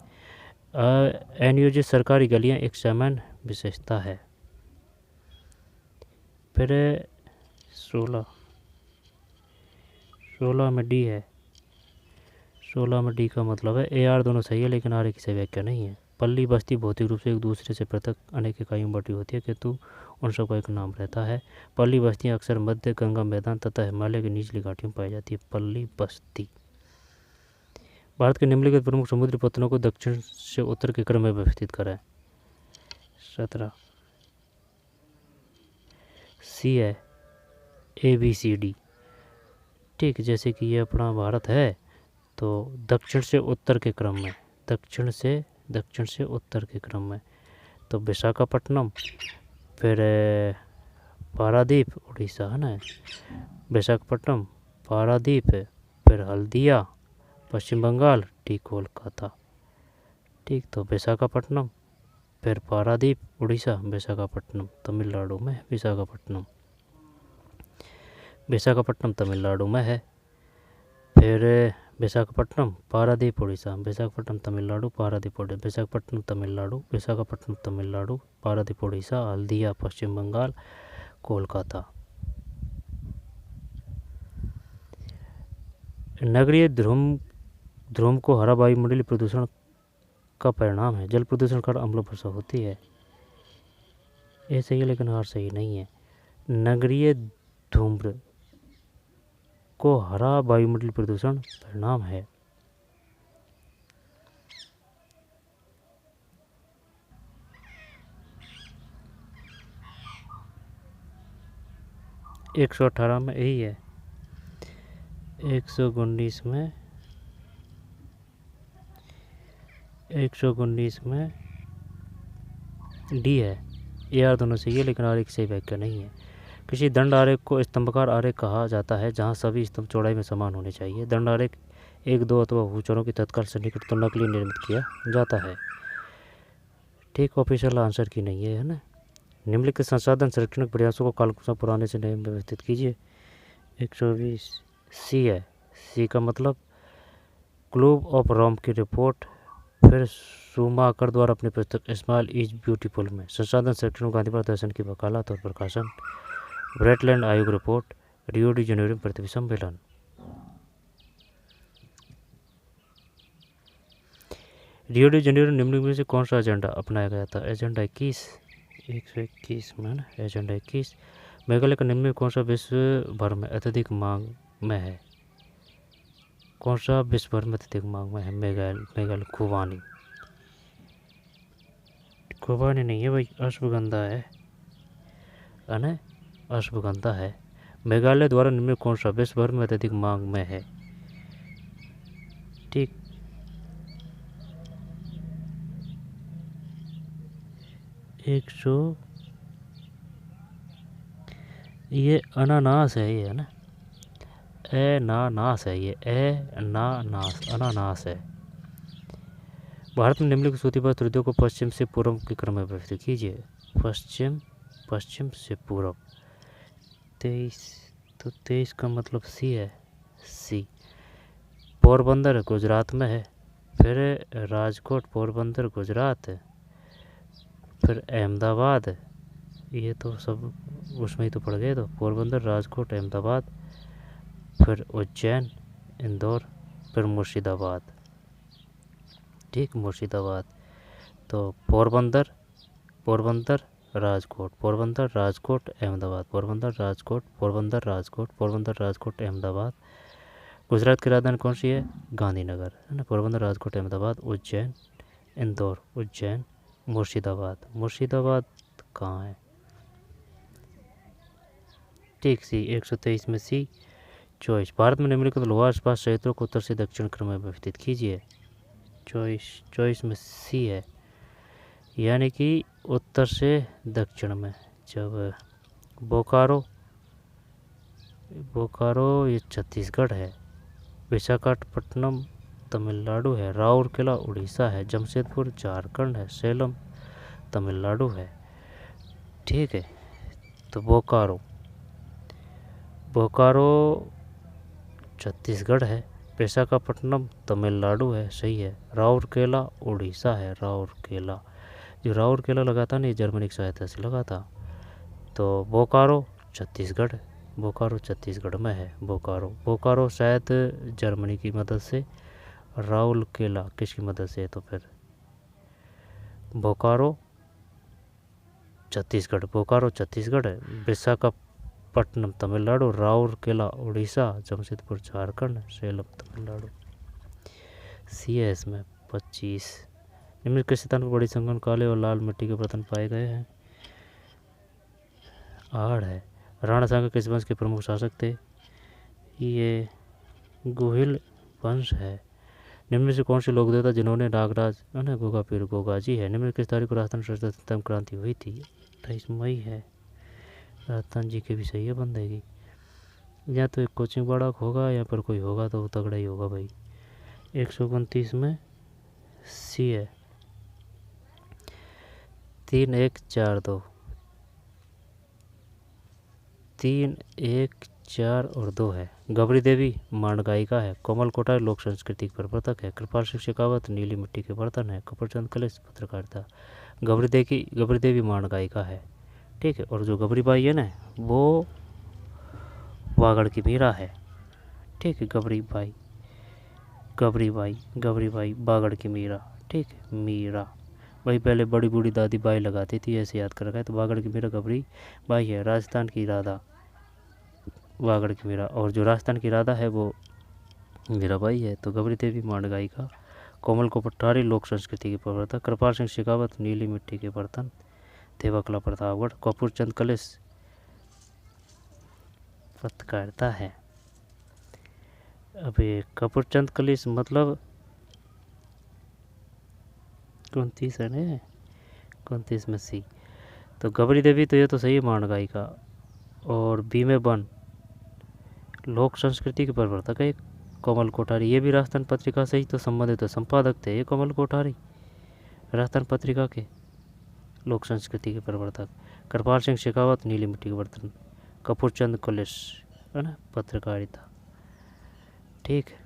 अनियोजित सरकारी गलियां एक सामान्य विशेषता है। फिर 16 में डी है। 16 में डी का मतलब है ए आर दोनों सही है लेकिन आर की सही व्याख्या नहीं है। पल्ली बस्ती भौतिक रूप से एक दूसरे से पृथक अनेक इकाइयों बटी होती है किंतु उन सबका एक नाम रहता है। पल्ली बस्तियाँ अक्सर मध्य गंगा मैदान तथा हिमालय की निचली घाटियों में पाई जाती है। पल्ली बस्ती। भारत के निम्नलिखित प्रमुख समुद्री पत्तनों को दक्षिण से उत्तर के क्रम में व्यवस्थित करें। 17 सी है, ए बी सी डी। ठीक, जैसे कि ये अपना भारत है तो दक्षिण से उत्तर के क्रम में, दक्षिण से उत्तर के क्रम में तो विशाखापट्टनम, फिर पारादीप उड़ीसा, है ना। विशाखापट्टनम, पारादीप, फिर हल्दिया पश्चिम बंगाल, ठीक कोलकाता। ठीक, तो विशाखापट्टनम, फिर पारादीप उड़ीसा, विशाखापट्टनम तमिलनाडु में। विशाखापट्टनम तमिलनाडु में है। फिर विशाखापट्टनम, पारादीप उड़ीसा, विशाखापट्टनम तमिलनाडु, पारादीप उड़ीसा, विशाखापट्टनम तमिलनाडु, पारादीप उड़ीसा, हल्दिया पश्चिम बंगाल, कोलकाता। नगरीय ध्रुव को हरा वायुमंडलीय प्रदूषण का परिणाम है। जल प्रदूषण कर अम्ल वर्षा होती है। ये सही है लेकिन हार सही नहीं है। नगरीय धूम्र को हरा वायुमंडलीय प्रदूषण परिणाम है। एक 118 में यही है। 119 में 119 में डी है। ये यार दोनों सही है लेकिन आरेख सही व्याख्या नहीं है। किसी दंड आरेख को स्तंभकार आरेख कहा जाता है जहां सभी स्तंभ चौड़ाई में समान होने चाहिए। दंड आरेख 1, 2 अथवा भूचरों की तत्काल सन्निकट तुलना के लिए निर्मित किया जाता है। ठीक ऑफिशियल आंसर की नहीं है ना। निम्नलिखित संसाधन संरक्षण प्रयासों को कालक्रम पुराने से नए में व्यवस्थित कीजिए। 120 सी है। सी का मतलब क्लब ऑफ रोम की रिपोर्ट। फिर शूमाकर द्वारा अपनी पुस्तक स्मॉल इज ब्यूटीफुल में संसाधन संरक्षण गांधी प्रदर्शन की वकालत और प्रकाशन। ब्रेटलैंड आयोग रिपोर्ट। रियो डी जेनेरो पृथ्वी सम्मेलन। रियो डी जेनेरो निम्नलिखित में से कौन सा एजेंडा अपनाया गया था? एजेंडा 121 में ना। एजेंडा 21। मेघालय का निम्न में कौन सा विश्व भर में अत्यधिक मांग में है? कौन सा विश्व भर में अत्यधिक मांग में है? मेघालय खुबानी। खुबानी नहीं है भाई, अश्वगंधा है ना। अश्वगंधा है। मेघालय द्वारा निम्न में कौन सा विश्व भर में अत्यधिक मांग में है? ठीक। ये अनानास है, ये है ना। अनानास है ये। अनानास है। भारत में निम्नलिखित सूचीबद्ध ऋतुओं को पश्चिम से पूर्व के क्रम में व्यवस्थित कीजिए। पश्चिम से पूर्व। 23 तो 23 का मतलब सी है। सी। पोरबंदर गुजरात में है। फिर राजकोट पोरबंदर गुजरात है। फिर अहमदाबाद, ये तो सब उसमें ही तो पड़ गए। तो पोरबंदर, राजकोट, अहमदाबाद, फिर उज्जैन, इंदौर, फिर मुर्शिदाबाद। ठीक, मुर्शिदाबाद। तो पोरबंदर राजकोट, पोरबंदर राजकोट अहमदाबाद, पोरबंदर राजकोट अहमदाबाद। गुजरात की राजधानी कौन सी है? गांधीनगर है ना। पोरबंदर राजकोट अहमदाबाद, उज्जैन, इंदौर, उज्जैन, मुर्शिदाबाद कहाँ है? ठीक, सी। 123 में सी चॉइस। भारत में निम्नलिखित लोहा इस्पात क्षेत्रों को उत्तर से दक्षिण क्रम में व्यवस्थित कीजिए। चॉइस में सी है, यानी कि उत्तर से दक्षिण में। जब बोकारो ये छत्तीसगढ़ है। विशाखापट्टनम तमिलनाडु है। राउरकेला उड़ीसा है। जमशेदपुर झारखंड है। सेलम तमिलनाडु है। ठीक है, तो बोकारो छत्तीसगढ़ है। विशाखापट्टनम तमिलनाडु है, सही है। राउरकेला उड़ीसा है। राउरकेला, जो राउरकेला लगा था ना, ये जर्मनी की सहायता से लगा था। तो बोकारो छत्तीसगढ़ में है। बोकारो शायद जर्मनी की मदद से, राउरकेला किसकी मदद से? तो फिर बोकारो छत्तीसगढ़ है। विशाखापट्टनम तमिलनाडु, राउरकेला उड़ीसा, जमशेदपुर झारखंड, सेलम तमिलनाडु। सी है इसमें 25। निम्नलिखित किस स्थान पर बड़ी संख्या में काले और लाल मिट्टी के बर्तन पाए गए हैं? आहड़ है। राणा सांगा किस वंश के प्रमुख शासक थे? ये गोहिल वंश है। निम्न में से कौन से लोक देवता जिन्होंने नागराज गोगा पीर गोगाजी है? निम्न किस तारीख को राजस्थान स्वतंत्रता क्रांति हुई थी? 28 मई है। राजस्थान जी के भी सही है बंदेगी। या तो एक कोचिंग बड़ा होगा या पर कोई होगा तो तगड़ा ही होगा भाई। 129 में सी है। 3, 1, 4, 2। 3, 1, 4 और 2 है। गबरी देवी मांड गायिका है। कोमल कोठारी लोक संस्कृति की प्रवर्तक है। कृपाल सिंह शेखावत नीली मिट्टी के बर्तन है। कपूरचंद कलेश पत्रकारिता। गबरी देवी मांड गायिका है। ठीक है, और जो गबरी बाई है ना, वो वागड़ की मीरा है। ठीक है, गबरी बाई। गबरी बाई बागड़ की मीरा, ठीक है, मीरा भाई। पहले बड़ी बूढ़ी दादी बाई लगाती थी, ऐसे याद कर रखा है। तो बागड़ की मीरा गबरी बाई है। राजस्थान की राधा बागड़ की मीरा, और जो राजस्थान की राधा है वो मीराबाई है। तो गबरी देवी मांड गायिका, कोमल को पठारी लोक संस्कृति के प्रवर्तक, कृपाल सिंह शेखावत नीली मिट्टी के बर्तन, देवाकला प्रतापगढ़, कपूर चंद कलिश पत्रकारिता है। अबे कपूर चंद कलिश मतलब 29 है ना, 29 में सी। तो गबरी देवी तो ये तो सही है मांड गायिका। और बी में बन लोक संस्कृति के प्रवर्तक है कोमल कोठारी, ये भी राजस्थान पत्रिका से ही तो संबंधित है, संपादक थे ये कोमल कोठारी राजस्थान पत्रिका के, लोक संस्कृति के प्रवर्तक। कृपाल सिंह शेखावत नीली मिट्टी के बर्तन, कपूर चंद कलिश है ना पत्रकारिता, ठीक है।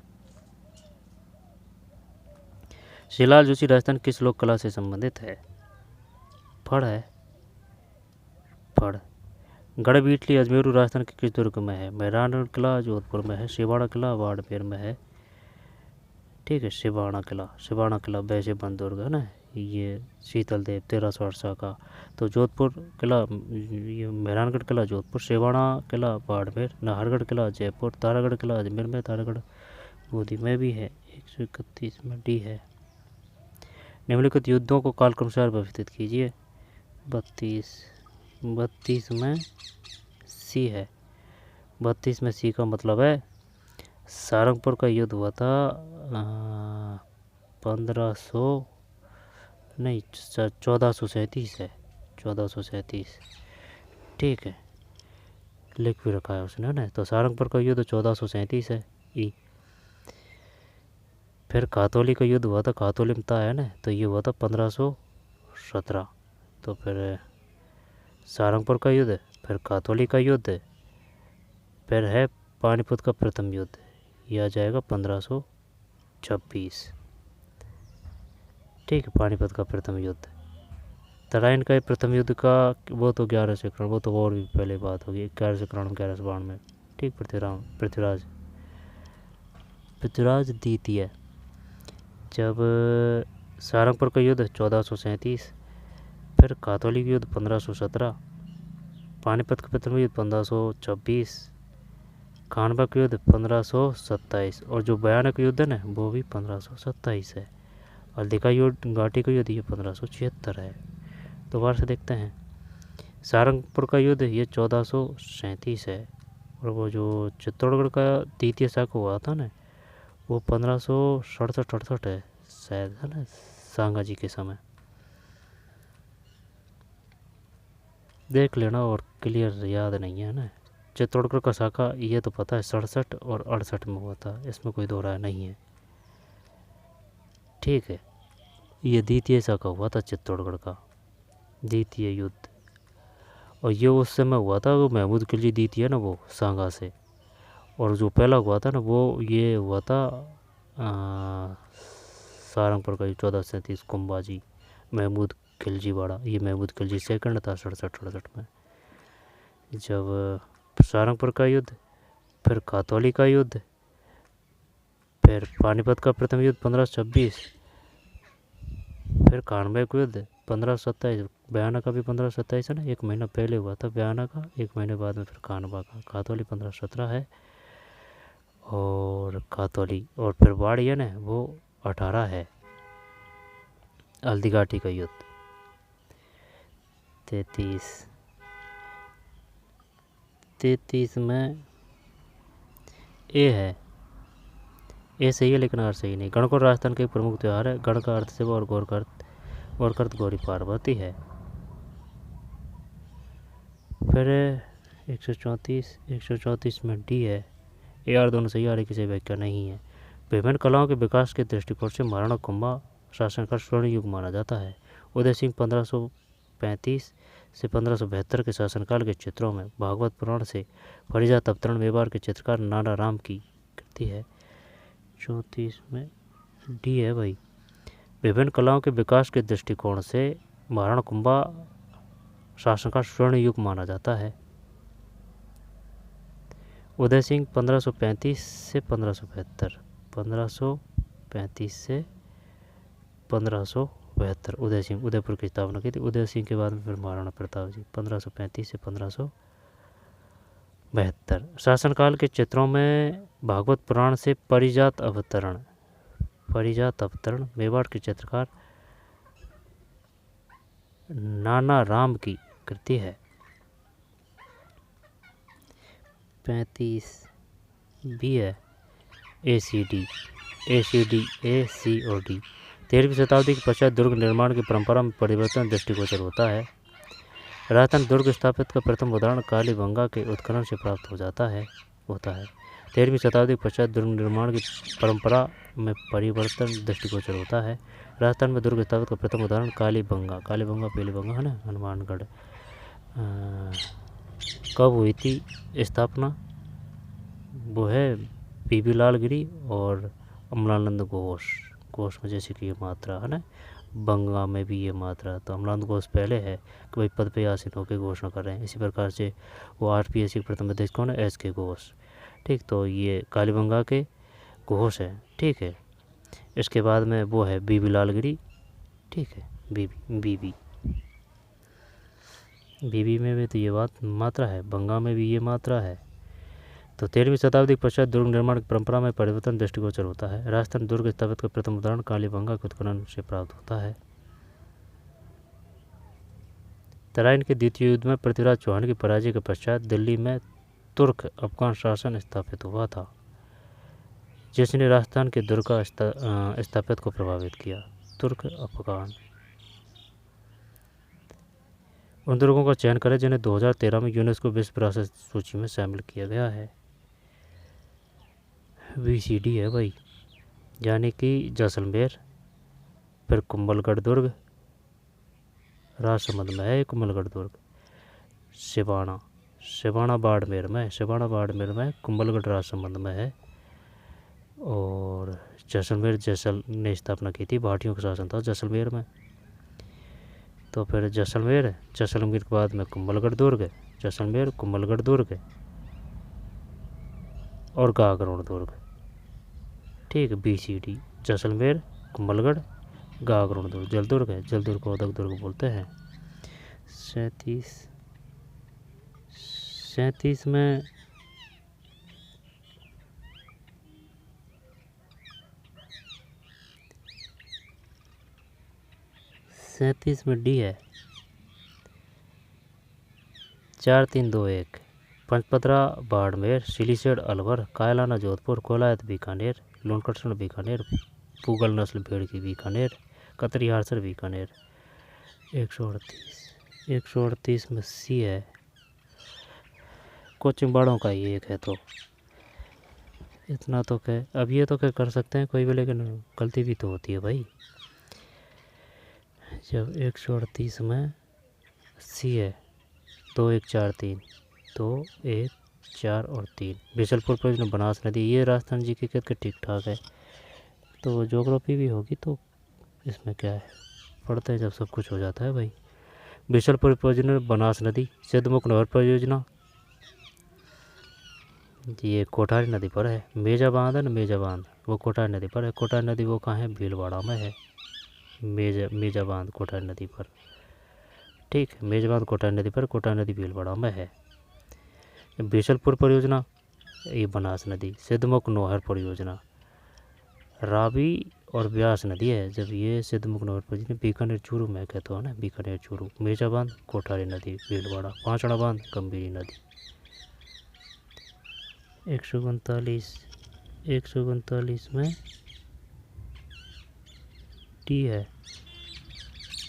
शिलाल जोशी राजस्थान किस लोक कला से संबंधित है? फड़ है, फड़। गढ़बीटली अजमेरू राजस्थान के किस दुर्ग में है? मेहरानगढ़ किला जोधपुर में है, शिवाड़ा किला बाड़मेर में है, ठीक है। शिवाड़ा किला वैसे बंद दुर्ग है ना, ये शीतल देव 1300 वर्षा का। तो जोधपुर किला, ये मेहरानगढ़ किला जोधपुर, शिवाड़ा किला बाड़मेर, नाहरगढ़ किला जयपुर, तारागढ़ किला अजमेर में, तारागढ़ बूंदी में भी है। 131 में डी है। निम्नलिखित युद्धों को कालक्रम से व्यवस्थित कीजिए। 32 में सी है। 32 में सी का मतलब है सारंगपुर का युद्ध हुआ था 1437 है, 1437, ठीक है, लिख भी रखा है उसने ना। तो सारंगपुर का युद्ध 1437 है ई। फिर कातोली का युद्ध हुआ था, कातोली में है ना, तो ये हुआ था 1517। तो फिर सारंगपुर का युद्ध, फिर कातोली का युद्ध, फिर है पानीपत का प्रथम युद्ध, यह आ जाएगा 1526, ठीक है। पानीपत का प्रथम युद्ध। तराइन का प्रथम युद्ध का वो तो 11 से, वो तो और भी पहले बात होगी, 11 से 1192 में, ठीक। पृथ्वीराज द्वितीय। जब सारंगपुर का युद्ध 1437, फिर कातोली का युद्ध 1517, पानीपत का प्रथम युद्ध 1526, खानवा का युद्ध 1527, और जो भयानक युद्ध है ना वो भी 1527 है। हल्दी का युद्ध, घाटी का युद्ध ये 1576 है। दोबारा से देखते हैं। सारंगपुर का युद्ध ये 1437 है, और वो जो चित्तौड़गढ़ का द्वितीय शाख हुआ था ना वो 1567-68 है शायद, है ना, सांगा जी के समय। देख लेना, और क्लियर याद नहीं है ना। चित्तौड़गढ़ का शाखा ये तो पता है 67 और 68 में हुआ था, इसमें कोई दो राय नहीं है, ठीक है। ये द्वितीय शाखा हुआ था चित्तौड़गढ़ का द्वितीय युद्ध, और ये उस समय हुआ था वो महमूद खिलजी द्वितीय ना वो सांगा से। और जो पहला हुआ था ना वो ये हुआ था सारंगपुर का 1437 कुंभाजी महमूद खिलजी वाड़ा, ये महमूद खिलजी सेकंड था 67-68 में। जब सारंगपुर का युद्ध, फिर कातोली का युद्ध, फिर पानीपत का प्रथम युद्ध 1526, फिर खानवा का युद्ध 1527, बयाना का भी 1527 है ना, एक महीना पहले हुआ था बयाना का, एक महीने बाद में फिर खानवा का। कातोली 1517 है, और कातोली, और फिर बाड़ी है ना वो 18 है। हल्दी घाटी का युद्ध 33 में ए है, ए सही है लेकिन आर सही नहीं। गणगौर राजस्थान का एक प्रमुख त्यौहार है। गण का अर्थ सेवा और गौर का अर्थ गौरी पार्वती है। फिर 134 में डी है, ए आर दोनों सही, आर किसी व्याख्या नहीं है। विभिन्न कलाओं के विकास के दृष्टिकोण से महाराणा कुंभा शासन का स्वर्ण युग माना जाता है। उदय सिंह 1535 से 1572 के शासनकाल के चित्रों में भागवत पुराण से फरीजात अवतरण मेवाड़ के चित्रकार नाना राम की कृति है। 34 में डी है भाई। विभिन्न कलाओं के विकास के दृष्टिकोण से महाराणा कुंभा शासन का स्वर्ण युग माना जाता है। उदय सिंह 1535 से 1572, 1535 से 1572 उदय सिंह, उदयपुर की स्थापना की थी। उदय सिंह के बाद में फिर महाराणा प्रताप जी 1535 से 1572। शासनकाल के चित्रों में भागवत पुराण से परिजात अवतरण मेवाड़ के चित्रकार नाना राम की कृति है। 35 भी है ACD 13वीं शताब्दी के पश्चात दुर्ग निर्माण की परंपरा में परिवर्तन दृष्टिगोचर होता है। राजस्थान दुर्ग स्थापित का प्रथम उदाहरण कालीबंगा के उत्खनन से प्राप्त होता है। 13वीं शताब्दी के पश्चात दुर्ग निर्माण की परंपरा में परिवर्तन दृष्टिगोचर होता है। राजस्थान में दुर्ग स्थापित का प्रथम उदाहरण कालीबंगा पीलीबंगा है ना, हनुमानगढ़। कब हुई थी स्थापना? वो है पीबी लाल गिरी और अमलानंद घोष में जैसे कि ये मात्रा है ना, बंगा में भी ये मात्रा। तो अमलानंद घोष पहले है कि भाई पद पे आसीन होकर घोषणा कर रहे हैं। इसी प्रकार से वो RPSC के प्रथम अध्यक्ष कौन है? SK घोष। ठीक, तो ये कालीबंगा के घोष है। ठीक है, इसके बाद में वो है बीबी लाल गिरी। ठीक है, बीबी में भी तो ये बात मात्रा है, बंगा में भी ये मात्रा है। तो 13वीं शताब्दी के पश्चात दुर्ग निर्माण की परंपरा में परिवर्तन दृष्टिगोचर होता है। राजस्थान दुर्ग स्थापित का प्रथम उदाहरण कालीबंगा के उत्खनन से प्राप्त होता है। तराइन के द्वितीय युद्ध में पृथ्वीराज चौहान की पराजय के पश्चात दिल्ली में तुर्क अफगान शासन स्थापित हुआ था, जिसने राजस्थान के दुर्ग का स्थापित को प्रभावित किया। तुर्क अफगान। उन दुर्गों का चयन करें जिन्हें 2013 में यूनेस्को विश्व विरासत सूची में शामिल किया गया है। VCD है भाई, यानी कि जैसलमेर, फिर कुंभलगढ़ दुर्ग राजसमंद में है। कुंभलगढ़ दुर्ग सिवाना बाड़मेर में कुंभलगढ़ राजसमंद में है। और जैसलमेर ने स्थापना की थी, भाटियों का शासन था जैसलमेर में। तो फिर जैसलमेर के बाद में कुंभलगढ़ दुर्ग, जैसलमेर कुंभलगढ़ दुर्ग और गागरोड दुर्ग। ठीक है, BCD जैसलमेर कुंभलगढ़ गागरोड दुर्ग। जलदुर्ग है, जलदुर्ग को उदक दुर्ग बोलते हैं। 37 में D है 4321। पंचपदरा बाड़मेर, सिलीसेड अलवर, कायलाना जोधपुर, कोलायत बीकानेर, लोनकटसण बीकानेर, पूगल नस्ल भेड़ की बीकानेर, कतरी हारसर बीकानेर। 138 में C है। कोचिंग बाड़ों का ही एक है, तो इतना तो कह, अब ये तो कह कर सकते हैं कोई भी, लेकिन गलती भी तो होती है भाई। जब 138 में C है 2 1 4 3, 2 1 4 और 3। बिशलपुर परियोजना बनास नदी, ये राजस्थान जी के ठीक ठाक है। तो ज्योग्राफी भी होगी तो इसमें क्या है, पढ़ते हैं जब सब कुछ हो जाता है भाई। बिशलपुर परियोजना बनास नदी। सिद्धमुख नहर परियोजना ये कोठारी नदी पर है। मेजा बांध है ना, मेजा बांध वो कोठारी नदी पर है। कोठारी नदी वो कहाँ है? भीलवाड़ा में है। मेजा बांध कोठारी नदी पर। ठीक है, मेजा बांध कोठारी नदी पर, कोठारी नदी भीलवाड़ा में है। बिशलपुर परियोजना ये बनास नदी। सिद्धमुख नोहर परियोजना रावी और ब्यास नदी है। जब ये सिद्धमुख नोहर परियोजना बीकानेर चूरू में कहते हो ना, बीकानेर चूरू। मेजा बांध कोठारी नदी भीलवाड़ा। पांचड़ा बांध गंभीरी नदी। 139 में D है।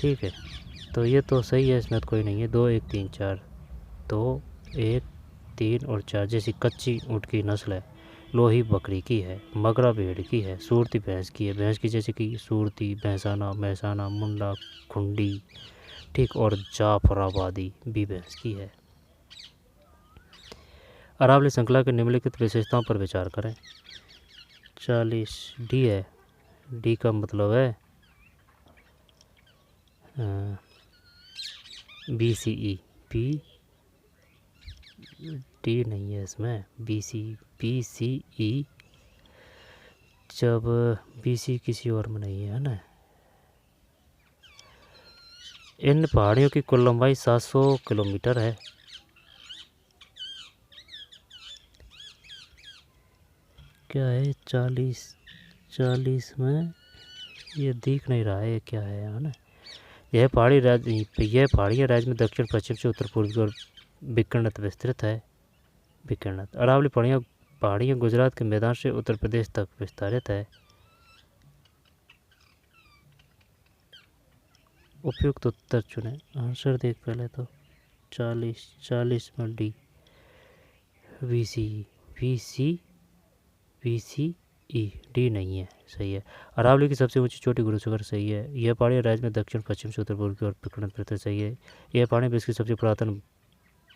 ठीक है, तो ये तो सही है, इसमें तो कोई नहीं है। 2 1 3 4, 2 1 3 और 4 जैसी कच्ची ऊँट की नस्ल है। लोही बकरी की है, मगरा भेड़ की है, सूरती भैंस की है। भैंस की जैसे कि सूरती, भैंसाना, महसाना, मुंडा, खुंडी। ठीक, और जाफराबादी भी भैंस की है। अरावली श्रृंखला के निम्नलिखित विशेषताओं पर विचार करें। 40 D है। D का मतलब है BCE। D नहीं है इसमें, BCE जब BC किसी और में नहीं है ना। इन पहाड़ियों की कुल लंबाई 700 किलोमीटर है। क्या है 40 में, ये दिख नहीं रहा है क्या है ना। यह पहाड़ियाँ राज्य में दक्षिण पश्चिम से उत्तर पूर्व की ओर विकर्णत विस्तृत है। विकर्णत अरावली पहाड़ियाँ गुजरात के मैदान से उत्तर प्रदेश तक विस्तारित है। उपयुक्त उत्तर चुने। आंसर देख पहले तो 40 में डी। VCE डी नहीं है, सही है। अरावली की सबसे ऊंची चोटी गुरु शिखर, सही है। यह पहाड़ी राज्य में दक्षिण पश्चिम से उत्तर पूर्व की ओर विकर्णित प्रदेश, सही है। यह पहाड़ी विश्व की सबसे पुरातन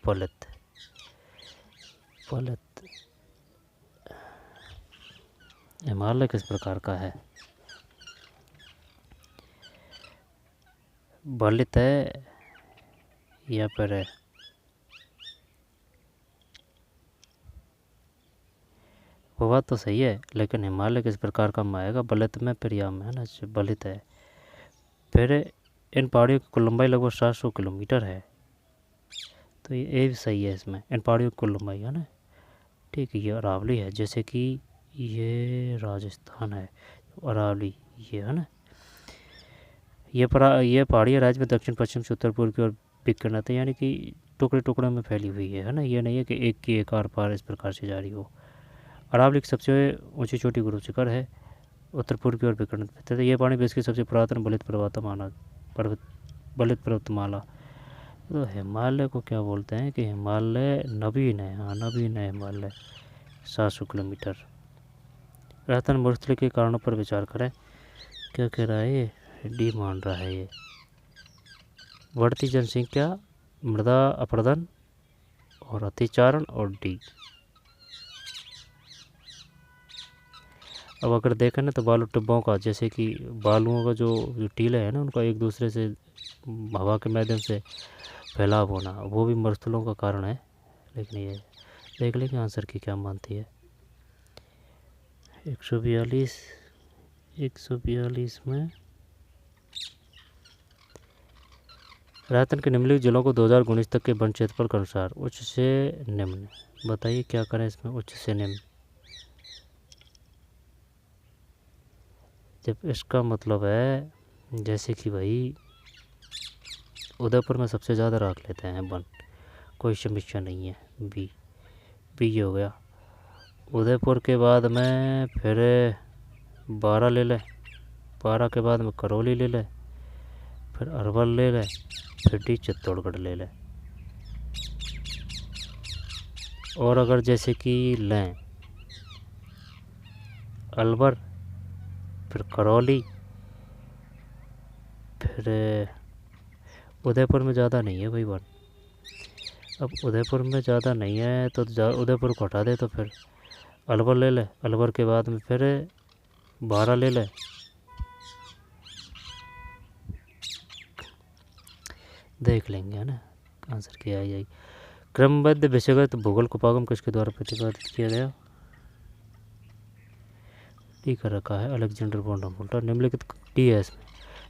फलत। हिमालय किस प्रकार का है? बलित है या पर है? वो बात तो सही है, लेकिन हिमालय किस प्रकार का आएगा? बलित में फिर या में है ना, बलित है। फिर इन पहाड़ियों की कुल लंबाई लगभग 700 किलोमीटर है, तो ये भी सही है। इसमें इन पहाड़ियों की कुल लंबाई है ना, ठीक है। ये अरावली है, जैसे कि ये राजस्थान है, अरावली ये है ना। ये पहाड़ियाँ राज्य में दक्षिण पश्चिम से उत्तर पूर्व की ओर विकर्णित है, यानी कि टुकड़े टुकड़े में फैली हुई है ना। ये नहीं है कि एक की एक आर पार इस प्रकार से जारी हो। अरावली की सबसे ऊंची चोटी गुरु शिखर है, उत्तर पूर्व की ओर विकर्णित है। ये पहाड़ी विश्व की सबसे पुरातन बलित पर्वतमाला। तो हिमालय को क्या बोलते हैं कि हिमालय नवीन है। हाँ, नवीन है हिमालय, 700 किलोमीटर। राजस्थान मरुस्थलीय के कारणों पर विचार करें। क्या कह रहा है ये? डी मान रहा है ये। बढ़ती जनसंख्या, मृदा अपरदन और अतिचारण, और डी। अब अगर देखें ना तो बालू टिब्बों का, जैसे कि बालुओं का जो टीले है ना, उनका एक दूसरे से हवा के माध्यम से फैलाव होना, वो भी मरुस्थलों का कारण है। लेकिन ये देख लेंगे आंसर की क्या मानती है। 142 में राजस्थान के निम्नलिखित जिलों को 2000 गुणित तक के वन क्षेत्रफल के अनुसार उच्च से निम्न बताइए। क्या करें इसमें? उच्च से निम्न। जब इसका मतलब है, जैसे कि भाई उदयपुर में सबसे ज़्यादा रख लेते हैं वन, कोई समस्या नहीं है। बी हो गया। उदयपुर के बाद में फिर 12 ले लें, 12 के बाद में करौली ले लें, फिर अरवल ले लें, फिर डी चित्तौड़गढ़ ले लें। और अगर जैसे कि लें अलवर, फिर करौली, फिर उदयपुर में ज़्यादा नहीं है भाई वन। अब उदयपुर में ज़्यादा नहीं है तो उदयपुर को हटा दे, तो फिर अलवर ले लें, अलवर के बाद में फिर 12 ले लें, देख लेंगे है ना आंसर क्या आ जाएगी। क्रमबद्ध विषयगत भूगोल को उपागम किसके द्वारा प्रतिपादित किया गया? डी कर रखा है, अलेक्जेंडर वॉन हुम्बोल्ट। निम्नलिखित डी है इसमें।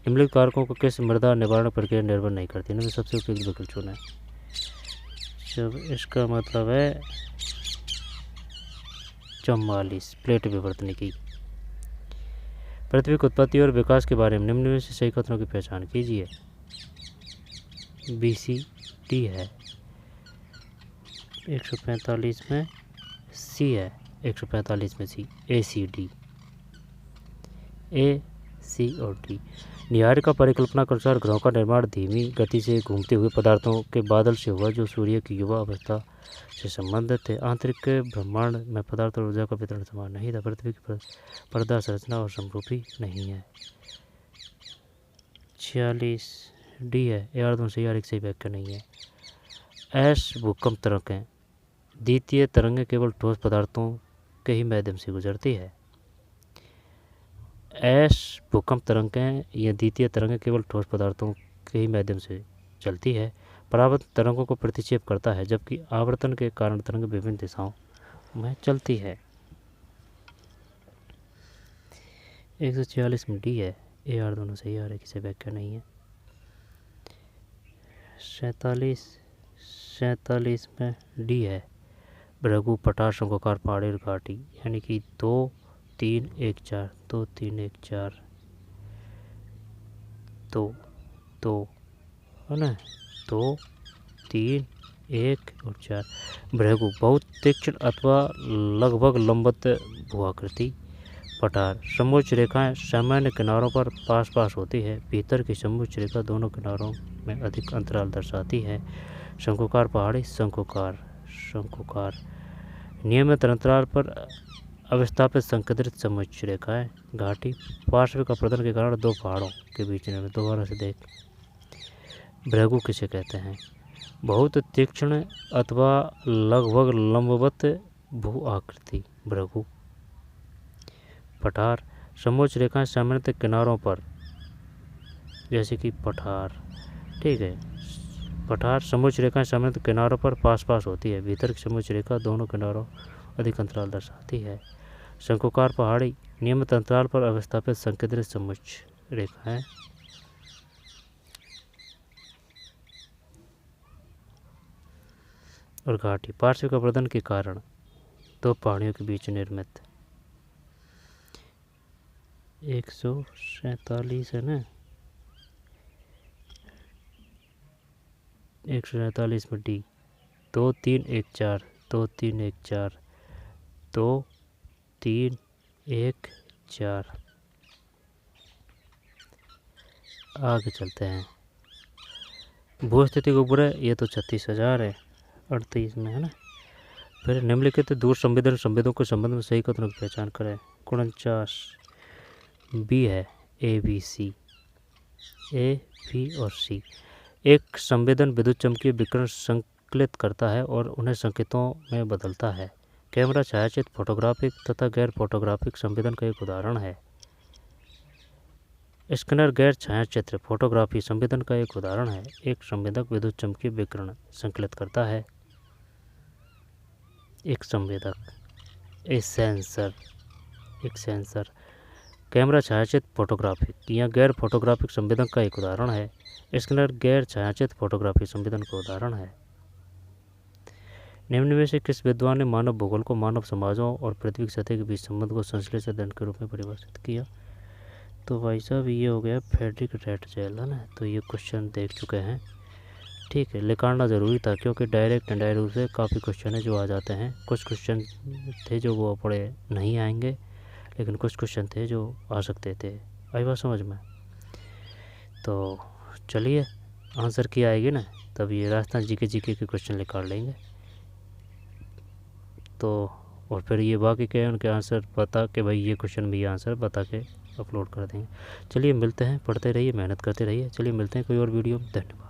निम्नलिखित कारकों को किस मृदा निवारण प्रक्रिया निर्भर नहीं करती? इनमें सबसे उपयुक्त विकल्प चुना है। जब इसका मतलब है 44 प्लेट विवर्तन की। पृथ्वी की उत्पत्ति और विकास के बारे में निम्न में से सही कथनों की पहचान कीजिए। BCD है। 145 में सी है, 145 में सी। ACD, A, C और D। निहारिका परिकल्पना के अनुसार ग्रहों का निर्माण धीमी गति से घूमते हुए पदार्थों के बादल से हुआ, जो सूर्य की युवा अवस्था से संबंधित थे। आंतरिक ब्रह्मांड में पदार्थ और ऊर्जा का वितरण समान नहीं था। पृथ्वी की पर्दा संरचना और समरूपी नहीं है। 46 डी है। यार तुम सही, यार एक सही व्याख्या नहीं है। एस भूकंप तरंगें। द्वितीय तरंगें केवल ठोस पदार्थों के ही माध्यम से गुजरती है। एस भूकंप तरंगें या द्वितीय तरंगें केवल ठोस पदार्थों के ही माध्यम से चलती है। परावर्तन तरंगों को प्रतिक्षेप करता है, जबकि आवर्तन के कारण तरंग विभिन्न दिशाओं में चलती है। 146 में डी है, ए आर दोनों सही आ रहे, किसी व्याख्या नहीं है। 47 में डी है, भृगु पठार शंकुकार पहाड़ी और घाटी, यानी कि 2 3 1 4, 2 3 1 4, 2 है ना, 2 3 1 और 4। भृगु बहुत तीक्ष्ण अथवा लगभग लंबवत भूआकृति। पठार समोच्च रेखाएं सामान्य किनारों पर पास पास होती है, भीतर की समोच्च रेखा दोनों किनारों में अधिक अंतराल दर्शाती है। शंकुकार पहाड़ी शंकुकार नियमित अंतराल पर अविस्थापित संकेंद्रित समोच्च रेखाएं। घाटी पार्श्व का प्रदान के कारण दो पहाड़ों के बीच में, दोबारा से देख। भृगु किसे कहते हैं? बहुत तीक्ष्ण अथवा लगभग लंबवत भू आकृति भृगु। पठार समोच्च रेखाएं सामान्यतः किनारों पर, जैसे कि पठार, ठीक है। पठार समोच्च रेखाएं सामान्यतः किनारों पर पास पास होती है, भीतर की समोच्च रेखा दोनों किनारों अधिक अंतराल दर्शाती है। शंकुकार पहाड़ी नियमित अंतराल पर अवस्थापित संकेंद्रित समोच्च रेखाएं। और घाटी पार्श्व का प्रदान के कारण दो पहाड़ियों के बीच निर्मित। 147 है ना, 147 में डी, 2 3 1 4, 2 3 1 4, 2 3 1 4। आगे चलते हैं। भू स्थिति को बुरा, ये तो 36,000 है, 38 में है ना। फिर निम्नलिखित दूर संवेदन संवेदों के संबंध में सही कथनों की पहचान करें। 49 बी है, A B C, A B और सी। एक संवेदन विद्युत चुम्बकीय विकिरण संकलित करता है और उन्हें संकेतों में बदलता है। कैमरा छायाचित्र फोटोग्राफिक तथा गैर फोटोग्राफिक संवेदन का एक उदाहरण है। स्कैनर गैर छायाचित्र फोटोग्राफी संवेदन का एक उदाहरण है। एक संवेदक विद्युत चुम्बकीय विकिरण संकलित करता है। एक संवेदक, एक सेंसर कैमरा छायाचित्र फोटोग्राफिक या गैर फोटोग्राफिक संवेदन का एक उदाहरण है। स्कैनर गैर छायाचित्र फोटोग्राफी संवेदन का उदाहरण है। निम्न में से किस विद्वान ने मानव भूगोल को मानव समाजों और पृथ्वी की सतह के बीच संबंध को संश्लेषण अध्ययन के रूप में परिभाषित किया? तो भाई साहब ये हो गया फ्रेडरिक रैटजेल, है ना। तो ये क्वेश्चन देख चुके हैं, ठीक है। निकालना ज़रूरी था क्योंकि डायरेक्ट इनडायरेक्ट रूप से काफ़ी क्वेश्चन है जो आ जाते हैं। कुछ क्वेश्चन थे जो वो पढ़े नहीं आएंगे, लेकिन कुछ क्वेश्चन थे जो आ सकते थे। आई बात समझ में? तो चलिए आंसर की आएगी ना, तब ये राजस्थान जीके के क्वेश्चन निकाल लेंगे। तो और फिर ये बाकी के उनके आंसर बता के, भाई ये क्वेश्चन भी आंसर बता के अपलोड कर देंगे। चलिए मिलते हैं, पढ़ते रहिए, मेहनत करते रहिए। चलिए मिलते हैं कोई और वीडियो में। धन्यवाद।